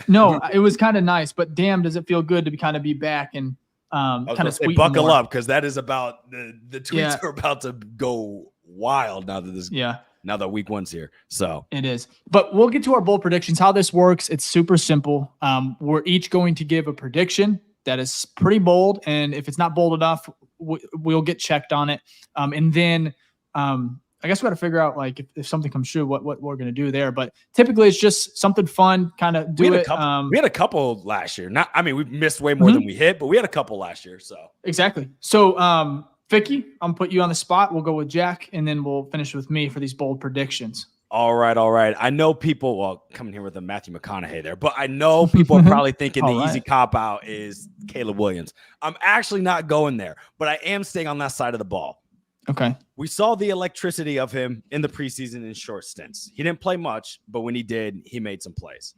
No, it was kind of nice, but damn, does it feel good to be back and kind of buckle up, because that is about the tweets are about to go wild now that this. Yeah. Now that week 1's here. So it is. But we'll get to our bold predictions. How this works, it's super simple. We're each going to give a prediction that is pretty bold. And if it's not bold enough, we'll get checked on it. And then I guess we got to figure out like if something comes true, what we're going to do there. But typically it's just something fun, kind of do it. We had a couple last year. We missed way more than we hit, but we had a couple last year. So exactly. So Ficky, I'm put you on the spot. We'll go with Jack, and then we'll finish with me for these bold predictions. All right. I know people, coming here with a Matthew McConaughey there, but I know people are probably thinking the easy cop-out is Caleb Williams. I'm actually not going there, but I am staying on that side of the ball. Okay. We saw the electricity of him in the preseason in short stints. He didn't play much, but when he did, he made some plays.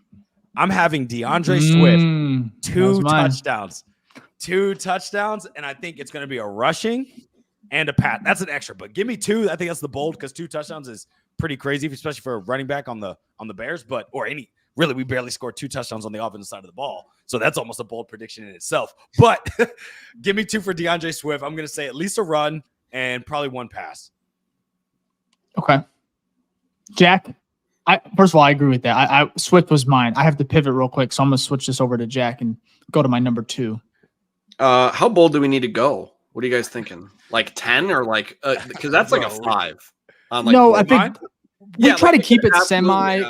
I'm having DeAndre Swift, 2 touchdowns. 2 touchdowns, and I think it's going to be a rushing and a pat. That's an extra, but give me 2. I think that's the bold, because 2 touchdowns is pretty crazy, especially for a running back on the Bears. But we barely scored 2 touchdowns on the offensive side of the ball, so that's almost a bold prediction in itself. But give me 2 for DeAndre Swift. I'm going to say at least a run and probably 1 pass. Okay, Jack. First of all, I agree with that. Swift was mine. I have to pivot real quick, so I'm going to switch this over to Jack and go to my number 2. How bold do we need to go? What are you guys thinking? Like 10 or like because that's like a 5. No, I think we try to keep it semi.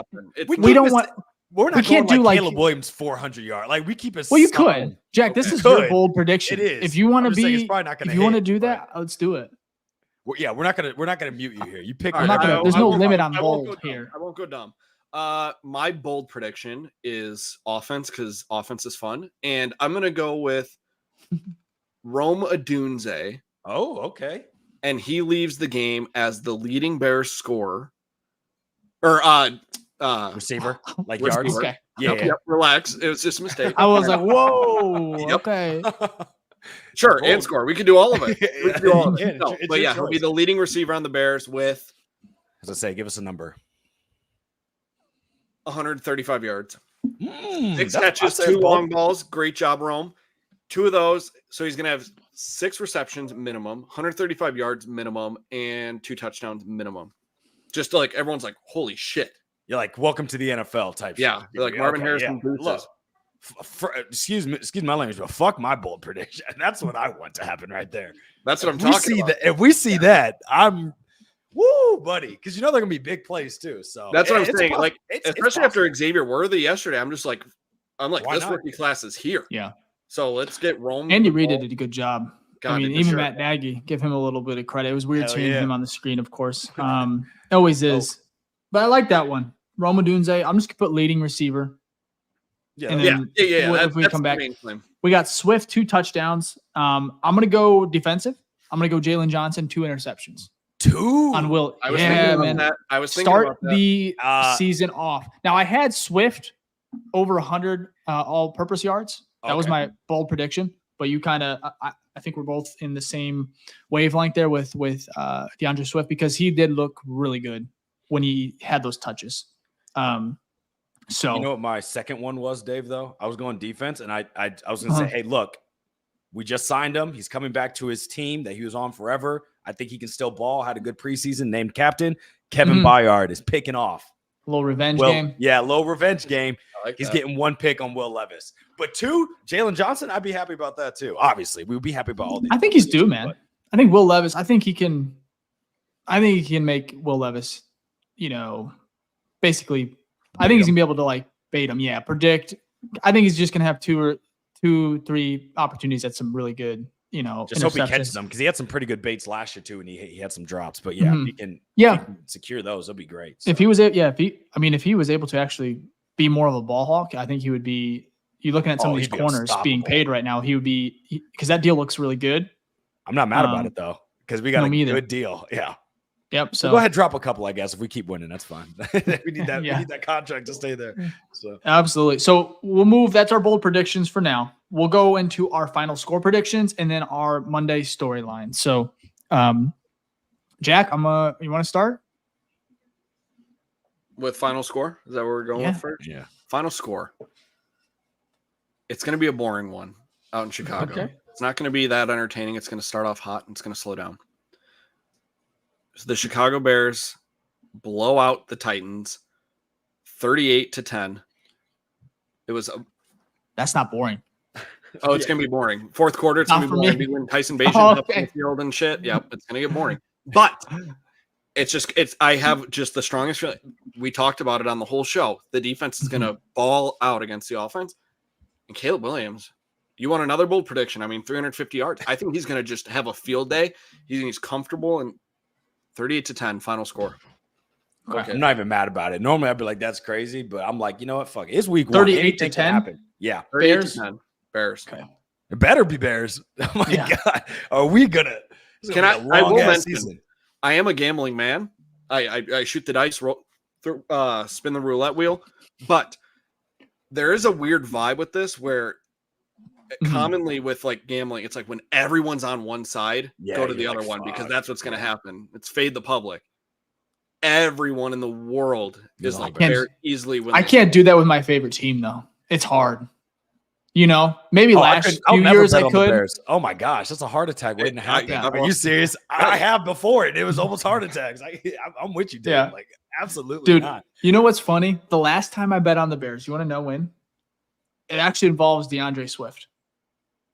We don't want. We can't do like Caleb Williams 400 yards. Like we keep it. Well, you could, Jack. This is your bold prediction. It is. If you want to be, if you want to do that, let's do it. Well, yeah, we're not gonna mute you here. You pick. There's no limit on bold here. I won't go dumb. My bold prediction is offense, because offense is fun, and I'm gonna go with Rome Odunze. Oh, okay. And he leaves the game as the leading Bears scorer or receiver, like receiver. yards. Okay. Yeah. Relax. It was just a mistake. I was like, whoa. Okay. Sure, and score. We can do all of it. We can do all of it. No, but yeah, he'll be the leading receiver on the Bears with, as I say, give us a number. 135 yards. 6 catches, 2 long balls. Great job, Rome. 2 of those. So he's going to have 6 receptions minimum, 135 yards minimum, and 2 touchdowns minimum. Just like everyone's like, holy shit. You're like, welcome to the NFL type. Yeah, shit. they're like Marvin Harrison Yeah. boosters. Look, excuse my language, but fuck my bold prediction. That's what I want to happen right there. That's what I'm talking about. If we see that, I'm woo, buddy, because they're gonna be big plays too. So that's what I'm saying. Possible. Like, especially after Xavier Worthy yesterday, I'm like, Why this not? rookie class is here. Yeah. So let's get Rome. Andy Reid did a good job. God, I mean, even Matt Nagy, give him a little bit of credit. It was weird Hell seeing yeah. him on the screen, of course. It always is. But I like that one. Rome Odunze, I'm just going to put leading receiver. And then if we come back, we got Swift, 2 touchdowns. I'm going to go defensive. I'm going to go Jalen Johnson, 2 interceptions. 2 on Will. I was thinking about that. I was thinking Start about that. the season off. Now, I had Swift over 100 all-purpose yards. That was my bold prediction. But you kind of, I think we're both in the same wavelength there with DeAndre Swift, because he did look really good when he had those touches. So you know what my second one was, Dave, though? I was going defense, and I was going to say, hey, look, we just signed him. He's coming back to his team that he was on forever. I think he can still ball. Had a good preseason. Named captain. Kevin Byard is picking off. A little revenge game. Yeah, low revenge game. Like He's that. getting 1 pick on Will Levis. But 2, Jalen Johnson, I'd be happy about that too. Obviously, we would be happy about all these. I think he's due, man. But I think Will Levis, I think he can make Will Levis, basically, I think he's going to be able to like bait him. Yeah, predict. I think he's just going to have 2-3 opportunities at some really good, just hope he catches interceptions. them, because he had some pretty good baits last year too, and he had some drops. But yeah, if he can secure those, that'll be great. So. If he was able to actually be more of a ball hawk, I think he would be. You're looking at some of these corners being paid right now. He would be, because that deal looks really good. I'm not mad about it though, because we got a good deal. Yeah. Yep. So go ahead, drop a couple. I guess if we keep winning, that's fine. we need that. We need that contract to stay there. So absolutely. So we'll move. That's our bold predictions for now. We'll go into our final score predictions and then our Monday storyline. So, Jack, you want to start with final score? Is that where we're going with first? Yeah. Final score. It's going to be a boring one out in Chicago. Okay. It's not going to be that entertaining. It's going to start off hot and it's going to slow down. So the Chicago Bears blow out the Titans 38-10. It was that's not boring. Oh, it's going to be boring. Fourth quarter, it's going to be boring. When Tyson Bagent up in the field and shit. Yep, it's going to get boring. But I have just the strongest feeling. We talked about it on the whole show. The defense is going to ball out against the offense. And Caleb Williams, you want another bold prediction? I mean, 350 yards. I think he's going to just have a field day. He's comfortable, and 38-10 final score. Okay. I'm not even mad about it. Normally I'd be like, that's crazy, but I'm like, you know what? Fuck it. It's week 1. 38-10. Yeah. 38-10. Bears. Okay. It better be Bears. Oh my God. Are we gonna? I will mention, I am a gambling man. I shoot the dice, spin the roulette wheel, but there is a weird vibe with this where commonly with like gambling, it's like when everyone's on one side, go to the other one, because that's what's going to happen. It's fade the public. Everyone in the world is like very easily winning. I can't do that with my favorite team though. It's hard. Maybe last few years I could. Oh my gosh, that's a heart attack waiting to happen. Are you serious? I have before it. It was almost heart attacks. I'm with you, dude. Yeah. Like absolutely dude, not. You know what's funny? The last time I bet on the Bears, you want to know when? It actually involves DeAndre Swift.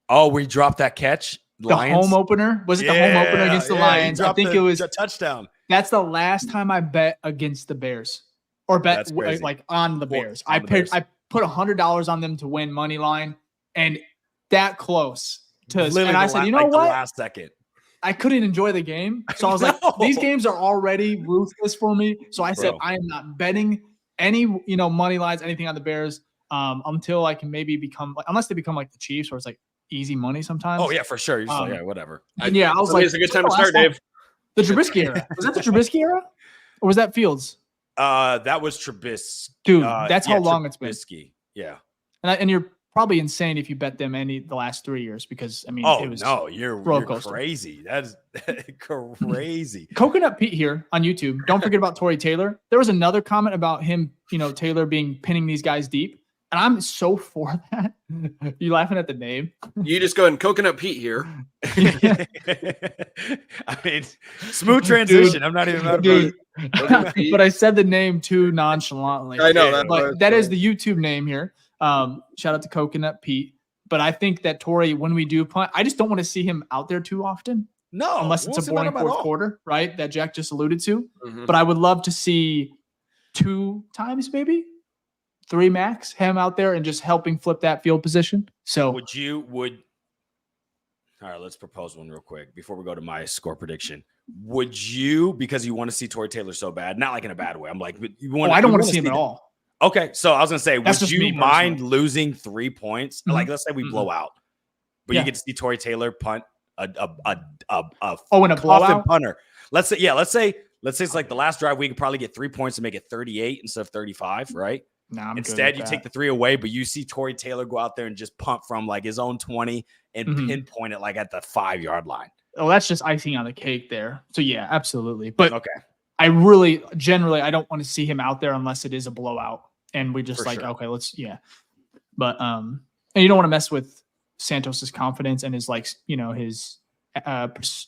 Oh, we dropped that catch. Lions? The home opener? Was it the home opener against the Lions? I think it was a touchdown. That's the last time I bet against the Bears, or bet like on the Bears. I put $100 on them to win money line, and that close to. And I said, you know what? The last second, I couldn't enjoy the game, so I was like, these games are already ruthless for me. So I said, I am not betting any money lines, anything on the Bears, until I can maybe become unless they become like the Chiefs, where it's like easy money sometimes. Oh yeah, for sure. You're just like, whatever. I was like, it's a good time to start, Dave. The Trubisky era. Was that the Trubisky era? Or was that Fields? That was Trubisky. Dude, that's how long it's been. Yeah. And you're probably insane if you bet them the last 3 years, because I mean, it was you're crazy. That's crazy. Coconut Pete here on YouTube. Don't forget about Torrey Taylor. There was another comment about him, Taylor pinning these guys deep. And I'm so for that. You laughing at the name? You just go ahead and Coconut Pete here. I mean, smooth transition. Dude, I'm not even mad about it. But I said the name too nonchalantly. I know that. But that is the YouTube name here. Shout out to Coconut Pete. But I think that Torrey, when we do punt, I just don't want to see him out there too often. No, unless it's a boring fourth quarter, right? That Jack just alluded to. Mm-hmm. But I would love to see 2 times, maybe 3 max, him out there and just helping flip that field position. So would all right, let's propose one real quick before we go to my score prediction. Would you, because you want to see Torrey Taylor so bad, not like in a bad way. I'm like, you want I don't want to see him at all. Okay, so I was gonna say, that's would you mind losing 3 points? Mm-hmm. Like, let's say we blow out, but you get to see Torrey Taylor punt in a blowout punter. Let's say it's like the last drive. We could probably get 3 points and make it 38 instead of 35, right? No, instead you take the 3 away, but you see Torrey Taylor go out there and just punt from like his own 20 and pinpoint it like at the 5-yard line. Oh, that's just icing on the cake there. So yeah, absolutely. But okay, I really generally I don't want to see him out there unless it is a blowout and we just okay, let's But and you don't want to mess with Santos's confidence and his his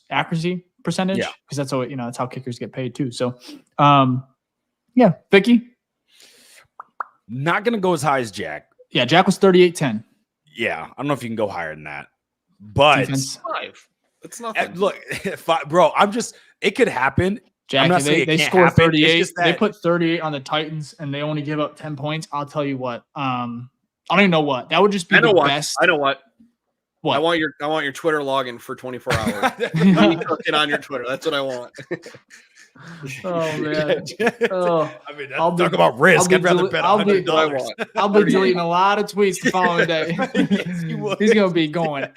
accuracy percentage because that's how that's how kickers get paid too. So Ficky. Not gonna go as high as Jack. Yeah, Jack was 38-10. Yeah, I don't know if you can go higher than that. But Defense. 5. It's nothing. Look, bro, it could happen. Jack, they scored 38. They put 38 on the Titans and they only give up 10 points. I'll tell you what. I don't even know what. That would just be the best. I know what. What? I want your Twitter login for 24 hours. Get on your Twitter. That's what I want. Oh man! I mean, talk about risk. I'd rather bet $100. I'll be deleting a lot of tweets the following day. Yes, you would. He's gonna be going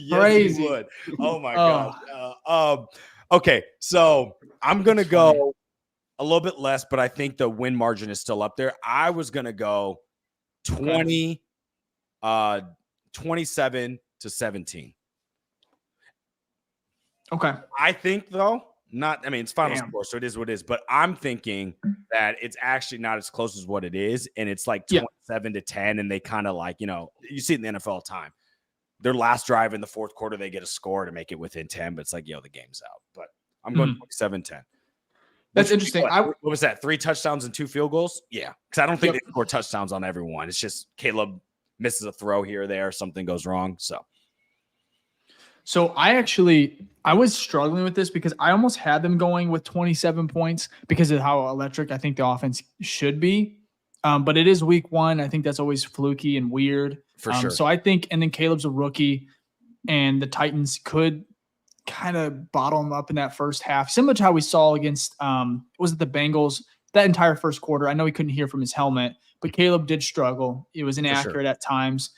crazy. He would. Oh my god. Okay, so I'm gonna go a little bit less, but I think the win margin is still up there. I was gonna go 27-17. Okay. I think though. It's final score, so it is what it is. But I'm thinking that it's actually not as close as what it is, and it's like 27-10, and they kind of you see it in the NFL all the time. Their last drive in the fourth quarter, they get a score to make it within 10, but it's like, the game's out. But I'm going 27-10. That's interesting. What was that? 3 touchdowns and 2 field goals? Yeah, because I don't think they score touchdowns on everyone. It's just Caleb misses a throw here or there, something goes wrong. So I was struggling with this because I almost had them going with 27 points because of how electric I think the offense should be. But it is week 1. I think that's always fluky and weird. For sure. So I think, and then Caleb's a rookie and the Titans could kind of bottle him up in that first half, similar to how we saw against, was it the Bengals that entire first quarter? I know he couldn't hear from his helmet, but Caleb did struggle. It was inaccurate at times.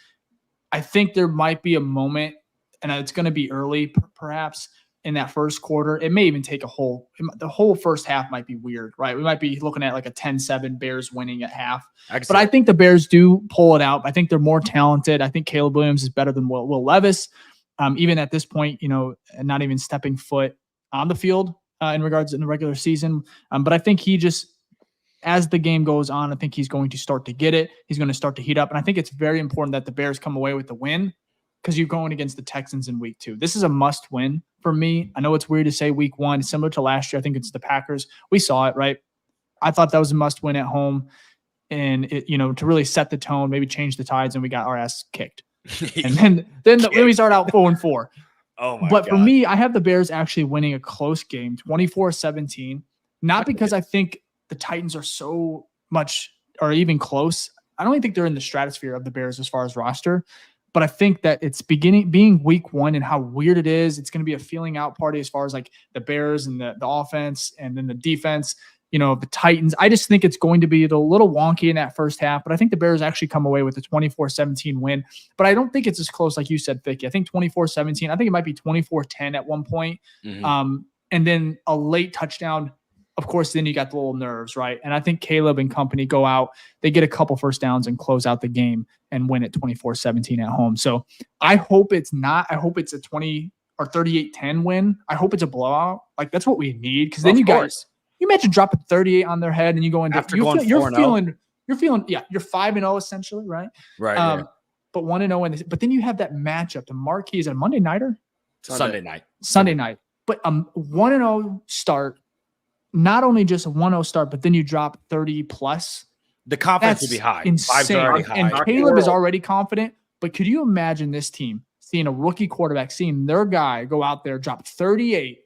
I think there might be a moment, and it's going to be early, perhaps, in that first quarter. It may even take the whole first half might be weird, right? We might be looking at like a 10-7 Bears winning at half. But I think the Bears do pull it out. I think they're more talented. I think Caleb Williams is better than Will Levis. Even at this point, not even stepping foot on the field in regards in the regular season. But I think he just, as the game goes on, I think he's going to start to get it. He's going to start to heat up. And I think it's very important that the Bears come away with the win, because you're going against the Texans in week 2. This is a must win for me. I know it's weird to say week 1. It's similar to last year. I think it's the Packers. We saw it, right? I thought that was a must win at home. And it, to really set the tone, maybe change the tides, and we got our ass kicked. And then we start out 4-4. Oh my But God. for me, I have the Bears actually winning a close game, 24-17. Not because I think the Titans are so much or even close. I don't even think they're in the stratosphere of the Bears as far as roster. But I think that it's being week 1 and how weird it is. It's going to be a feeling out party as far as like the Bears and the offense and then the defense, the Titans. I just think it's going to be a little wonky in that first half, but I think the Bears actually come away with a 24-17 win. But I don't think it's as close like you said, Ficky. I think 24-17. I think it might be 24-10 at one point. Mm-hmm. And then a late touchdown. Of course, then you got the little nerves, right? And I think Caleb and company go out, they get a couple first downs and close out the game and win it 24-17 at home. So I hope it's not. I hope it's a 20 or 38-10 win. I hope it's a blowout. Like, that's what we need. Because then you imagine dropping 38 on their head and you go into you're feeling you're feeling, you're 5-0 essentially, right? Right. Yeah. But 1-0, but then you have that matchup. The marquee is a Monday nighter, Sunday night. Sunday night. But 1-0 start, not only just a 1-0 start, but then you drop 30 plus. The confidence will be high. Insane. Vibes are already high. And Caleb is already confident. But could you imagine this team seeing a rookie quarterback, seeing their guy go out there, drop 38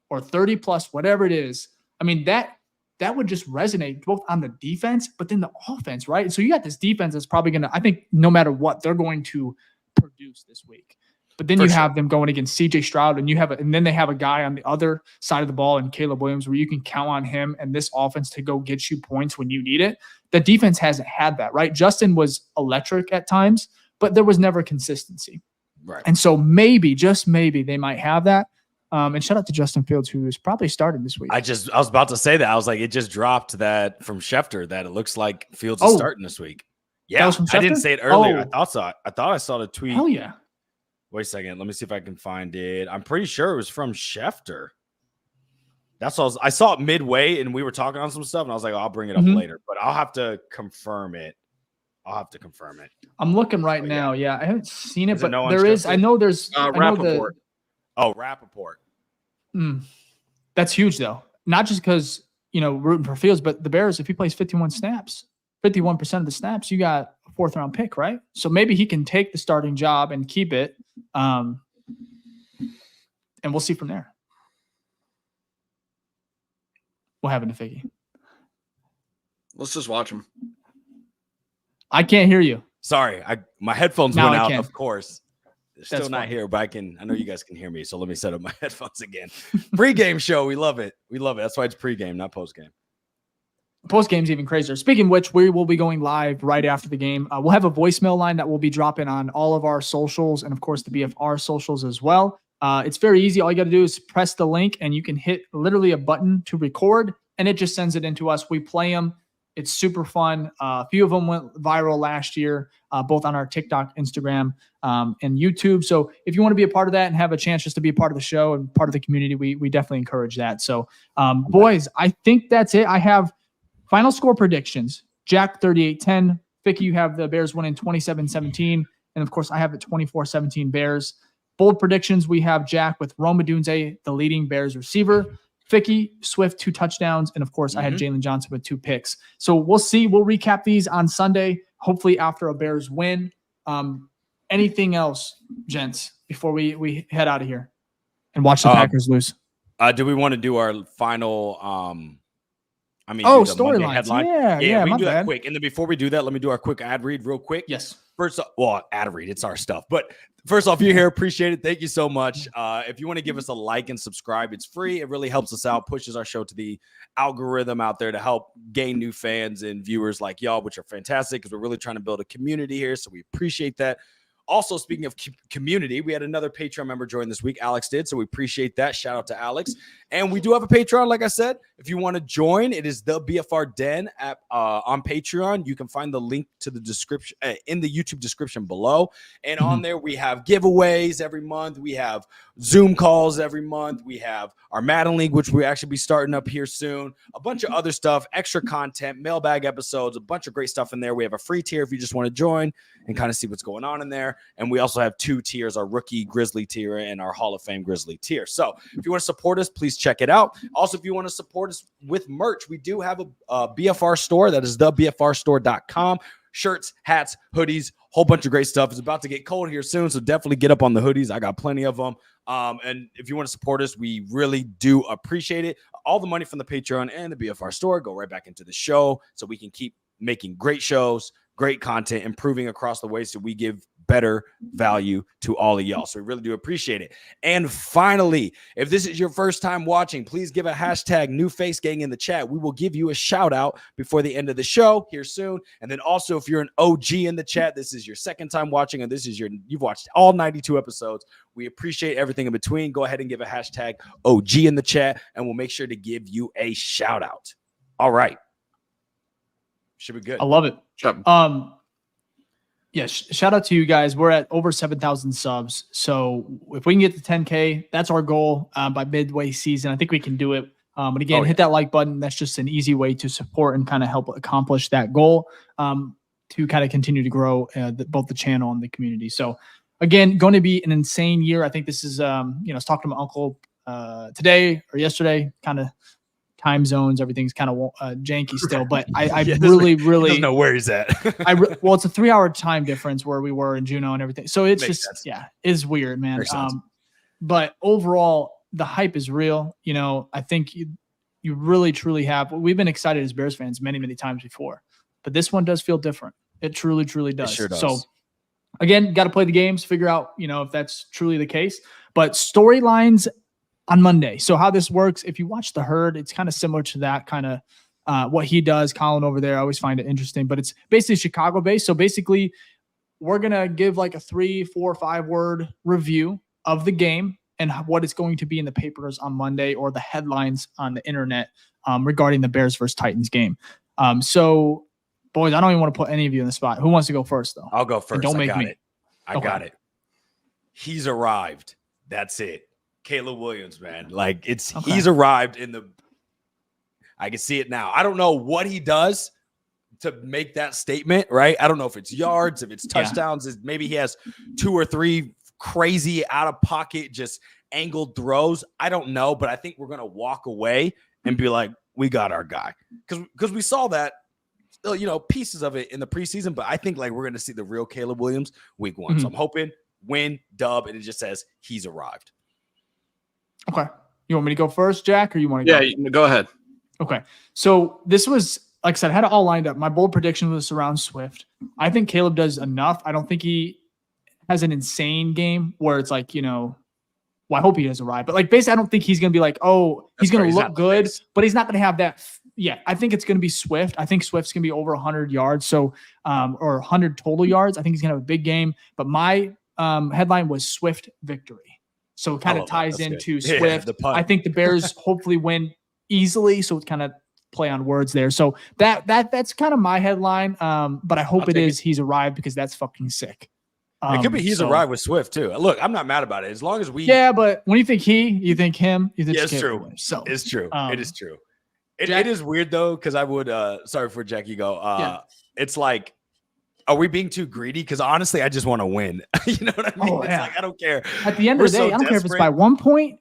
or 30 plus, whatever it is? I mean, that would just resonate both on the defense, but then the offense, right? So you got this defense that's probably going to, I think no matter what, they're going to produce this week. But then have them going against CJ Stroud, and then they have a guy on the other side of the ball in Caleb Williams where you can count on him and this offense to go get you points when you need it. The defense hasn't had that, right? Justin was electric at times, but there was never consistency. Right. And so maybe, just maybe, they might have that. And shout out to Justin Fields, who is probably starting this week. I was about to say that. I was like, it just dropped that from Schefter that it looks like Fields is starting this week. Yeah, I didn't say it earlier. I thought I saw the tweet. Hell yeah. Wait a second. Let me see if I can find it. I'm pretty sure it was from Schefter. That's all. I saw it midway, and we were talking on some stuff, and I was like, I'll bring it up later, but I'll have to confirm it. I'm looking right now. Yeah, I haven't seen it, but no there is. I know there's Rappaport. Rappaport. That's huge, though. Not just because rooting for Fields, but the Bears. If he plays 51 snaps, 51% of the snaps, you got a 4th-round pick, right? So maybe he can take the starting job and keep it, and we'll see from there. What happened to Ficky? Let's just watch him. I can't hear you. Sorry, my headphones now went I out. can. Of course, they're still not here, but I know you guys can hear me. So let me set up my headphones again. Pre-game show, we love it. That's why it's pre-game, not post-game. Post-game's even crazier. Speaking of which, we will be going live right after the game. We'll have a voicemail line that we'll be dropping on all of our socials and, of course, the BFR socials as well. It's very easy. All you got to do is press the link, and you can hit literally a button to record, and it just sends it into us. We play them. It's super fun. A few of them went viral last year, both on our TikTok, Instagram, and YouTube. So if you want to be a part of that and have a chance just to be a part of the show and part of the community, we definitely encourage that. So, boys, I think that's it. I have final score predictions. Jack, 38-10. Ficky, you have the Bears winning 27-17. And, of course, I have it 24-17 Bears. Bold predictions, we have Jack with Rome Odunze, the leading Bears receiver. Ficky, Swift, 2 touchdowns. And, of course, I had Jalen Johnson with 2 picks. So we'll see. We'll recap these on Sunday, hopefully after a Bears win. Anything else, gents, before we head out of here and watch the Packers lose? Do we want to do our final storylines. Headline? Yeah, we my can do bad. that quick. And then before we do that, let me do our quick ad read real quick. Yes. First, ad read, it's our stuff. But first off, you're here, appreciate it. Thank you so much. If you want to give us a like and subscribe, it's free. It really helps us out, pushes our show to the algorithm out there to help gain new fans and viewers like y'all, which are fantastic because we're really trying to build a community here. So we appreciate that. Also, speaking of community, we had another Patreon member join this week. Alex did, so we appreciate that. Shout out to Alex. And we do have a Patreon, like I said. If you want to join, it is the BFR Den app on Patreon. You can find the link to the description in the YouTube description below. And on there, we have giveaways every month. We have Zoom calls every month. We have our Madden League, which we actually be starting up here soon. A bunch of other stuff, extra content, mailbag episodes, a bunch of great stuff in there. We have a free tier if you just want to join and kind of see what's going on in there. And we also have 2 tiers, our rookie Grizzly tier and our Hall of Fame Grizzly tier. So if you want to support us, please check it out. Also, if you want to support us with merch, we do have a BFR store. That is thebfrstore.com. Shirts, hats, hoodies, whole bunch of great stuff. It's about to get cold here soon, so definitely get up on the hoodies. I got plenty of them. And if you want to support us, we really do appreciate it. All the money from the Patreon and the BFR store go right back into the show so we can keep making great shows, great content, improving across the way so we give better value to all of y'all. So we really do appreciate it. And finally, if this is your first time watching, please give a hashtag #NewFaceGang in the chat. We will give you a shout out before the end of the show here soon. And then also, if you're an OG in the chat, this is your second time watching, and you've watched all 92 episodes. We appreciate everything in between. Go ahead and give a hashtag OG in the chat, and we'll make sure to give you a shout out. All right. Should be good. I love it. Yes, shout out to you guys. We're at over 7,000 subs. So if we can get to 10K, that's our goal by midway season. I think we can do it. But again, hit that like button. That's just an easy way to support and kind of help accomplish that goal to kind of continue to grow both the channel and the community. So again, going to be an insane year. I think this is, I was talking to my uncle today or yesterday, kind of time zones, everything's kind of janky still, but I really doesn't know where he's at. Well, it's a 3-hour time difference where we were in Juneau and everything. So it's Makes sense. it's weird, man. But overall, the hype is real. I think you really, truly have. We've been excited as Bears fans many, many times before, but this one does feel different. It truly, truly does. It sure does. So again, got to play the games, figure out, if that's truly the case. But storylines on Monday. So how this works, if you watch The Herd, it's kind of similar to that kind of what he does. Colin over there, I always find it interesting, but it's basically Chicago based. So basically, we're going to give like a 3, 4, 5 word review of the game and what it's going to be in the papers on Monday or the headlines on the internet regarding the Bears versus Titans game. So, boys, I don't even want to put any of you in the spot. Who wants to go first, though? I'll go first. And don't make me. I got it. He's arrived. That's it. Caleb Williams, man. Like he's arrived I can see it now. I don't know what he does to make that statement, right? I don't know if it's yards, if it's touchdowns, maybe he has 2 or 3 crazy out of pocket, just angled throws. I don't know, but I think we're going to walk away and be like, we got our guy. Because we saw that, pieces of it in the preseason, but I think like we're going to see the real Caleb Williams week 1. So I'm hoping win, dub, and it just says he's arrived. Okay. You want me to go first, Jack, or you want to go? Yeah, go ahead. Okay. So this was, like I said, I had it all lined up. My bold prediction was around Swift. I think Caleb does enough. I don't think he has an insane game where it's like, I hope he does arrive. But like basically, I don't think he's going to be like, he's going to look good, but he's not going to have that. I think it's going to be Swift. I think Swift's going to be over 100 yards. So, or 100 total yards. I think he's going to have a big game. But my headline was Swift victory. So it kind of ties into Swift. I think the Bears hopefully win easily. So it's kind of play on words there. So that's kind of my headline. But I hope he's arrived because that's fucking sick. It could be he's arrived with Swift too. Look, I'm not mad about it as long as we. Yeah, but when you think you think him. You think it's true. So it's true. It is true. It is weird though because I would. Sorry for Jackie. It's like. Are we being too greedy? Because honestly, I just want to win. You know what I mean? It's like I don't care. At the end of the day, I don't care if it's by 1 point,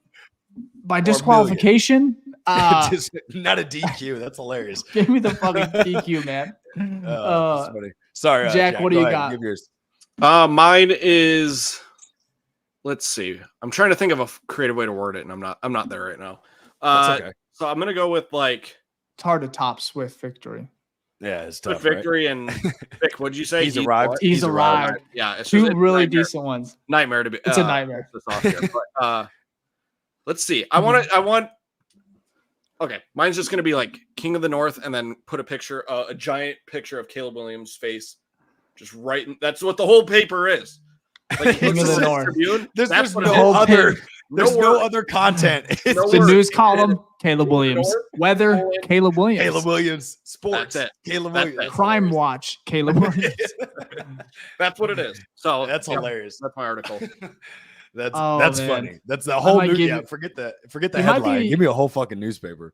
by disqualification. Not a DQ. That's hilarious. Give me the fucking DQ, man. That's funny. Sorry, Jack. What do you got? Give yours. Mine is. Let's see. I'm trying to think of a creative way to word it, and I'm not there right now. That's okay. So I'm gonna go with like. It's hard to top Swift victory. Yeah, it's tough. Victory right? and Vic, what'd you say? He's arrived. He's arrived. Yeah, it's 2 really decent ones. Nightmare to be. It's a nightmare. But, let's see. I want. Okay, mine's just gonna be like King of the North, and then put a giant picture of Caleb Williams' face, just right. That's what the whole paper is. Like, King of the North. There's no other. There's no other content. The news column, Caleb Williams. Weather, Caleb Williams. Caleb Williams. Sports, Caleb Williams. Crime Watch, Caleb Williams. That's what it is. So that's hilarious. That's my article. That's funny. That's the whole news. Yeah, forget the headline. Give me a whole fucking newspaper.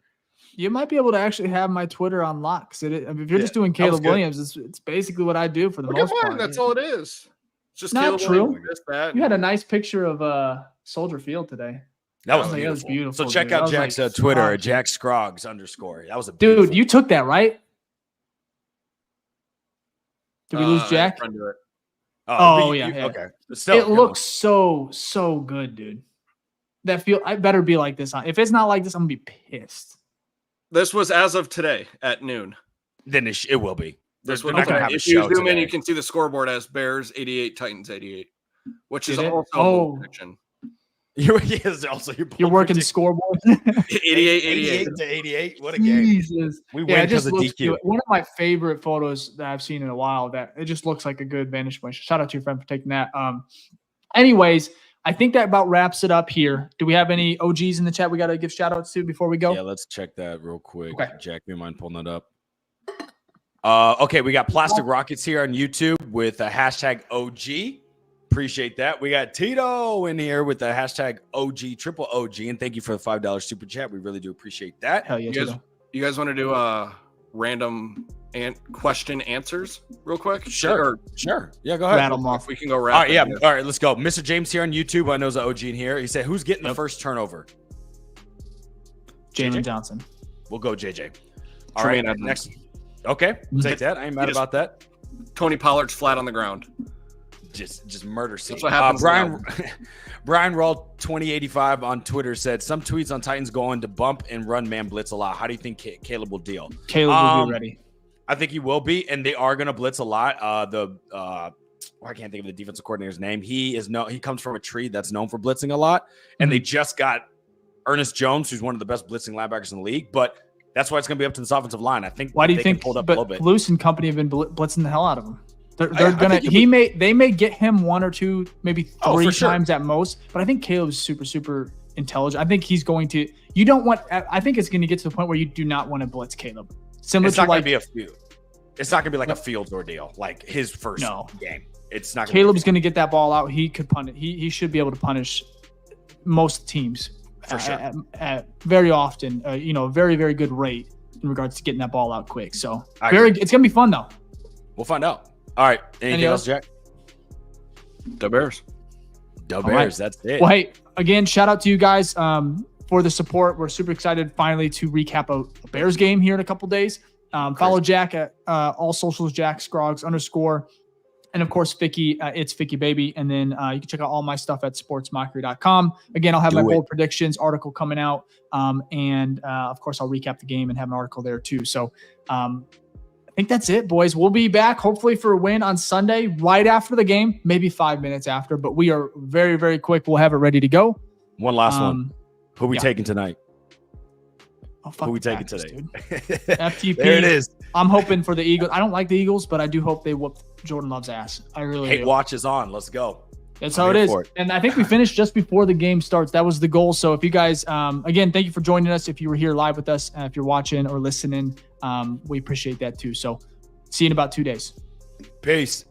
You might be able to actually have my Twitter on lock. If you're just doing Caleb Williams, it's basically what I do for the most part. That's all it is. It's just not Caleb true. You had a nice picture of Soldier Field today. That was beautiful. So check out Jack's Twitter at Jack Scroggs _. That was a dude. You took that right? Did we lose Jack? Yeah. Okay. It looks so good, dude. I better be like this. If it's not like this, I'm gonna be pissed. This was as of today at noon. Then it will be. If you zoom in, you can see the scoreboard as Bears 88, Titans 88, which is also a prediction. You're working scoreboard. 88 to 88. What a game! Jesus. We win because of DQ. One of my favorite photos that I've seen in a while. That it just looks like a good vantage point. Shout out to your friend for taking that. Anyways, I think that about wraps it up here. Do we have any OGs in the chat we got to give shout outs to before we go? Yeah, let's check that real quick. Okay. Jack, do you mind pulling that up? Okay, we got Plastic Rockets here on YouTube with a hashtag OG. Appreciate that. We got Tito in here with the hashtag OG triple OG, and thank you for the $5 super chat. We really do appreciate that. Hell yeah, Tito. You guys want to do a random question answers real quick? Sure. Yeah, go ahead. Rattle them off. We can go All right, yeah. All right, let's go. Mr. James here on YouTube. I know there's an OG in here. He said, "Who's getting the first turnover?" Jalen Johnson. We'll go JJ. All right, next. Okay, take that. I ain't mad about that. Tony Pollard's flat on the ground. Just murder scene. That's what happens. Brian Rawl 2085 on Twitter said some tweets on Titans going to bump and run man blitz a lot. How do you think Caleb will deal? Caleb will be ready. I think he will be, and they are going to blitz a lot. I can't think of the defensive coordinator's name. He comes from a tree that's known for blitzing a lot, and they just got Ernest Jones, who's one of the best blitzing linebackers in the league. But that's why it's going to be up to this offensive line. I think. Why do you think? Hold up a little bit. Luce and company have been blitzing the hell out of him. They're gonna. They may get him one or two, maybe three times at most. But I think Caleb's super intelligent. I think he's going to. You don't want. I think it's going to get to the point where you do not want to blitz Caleb. Similar it's to not going to be a field. It's not going to be like a Fields ordeal, like his first game. It's not. Caleb's going to get that ball out. He could punish. He should be able to punish most teams for sure. Very often. Very very good rate in regards to getting that ball out quick. So it's going to be fun though. We'll find out. All right. Anything else, Jack? The Bears. Bears. Right. That's it. Well, hey, again, shout out to you guys for the support. We're super excited finally to recap a Bears game here in a couple days. Follow Jack at all socials, Jack Scroggs _ and of course, Ficky, it's Ficky Baby. And then you can check out all my stuff at sportsmockery.com. Again, I'll have my bold predictions article coming out. And of course, I'll recap the game and have an article there too. So I think that's it, boys. We'll be back hopefully for a win on Sunday, right after the game, maybe 5 minutes after, but we are very, very quick. We'll have it ready to go. One last one. Who are we taking tonight? Who are we taking today? Dude. FTP. There it is. I'm hoping for the Eagles. I don't like the Eagles, but I do hope they whoop Jordan Love's ass. I really do. Hate watch is on. Let's go. That's how it is. And I think we finished just before the game starts. That was the goal. So if you guys, again, thank you for joining us. If you were here live with us, if you're watching or listening, we appreciate that too. So see you in about 2 days. Peace.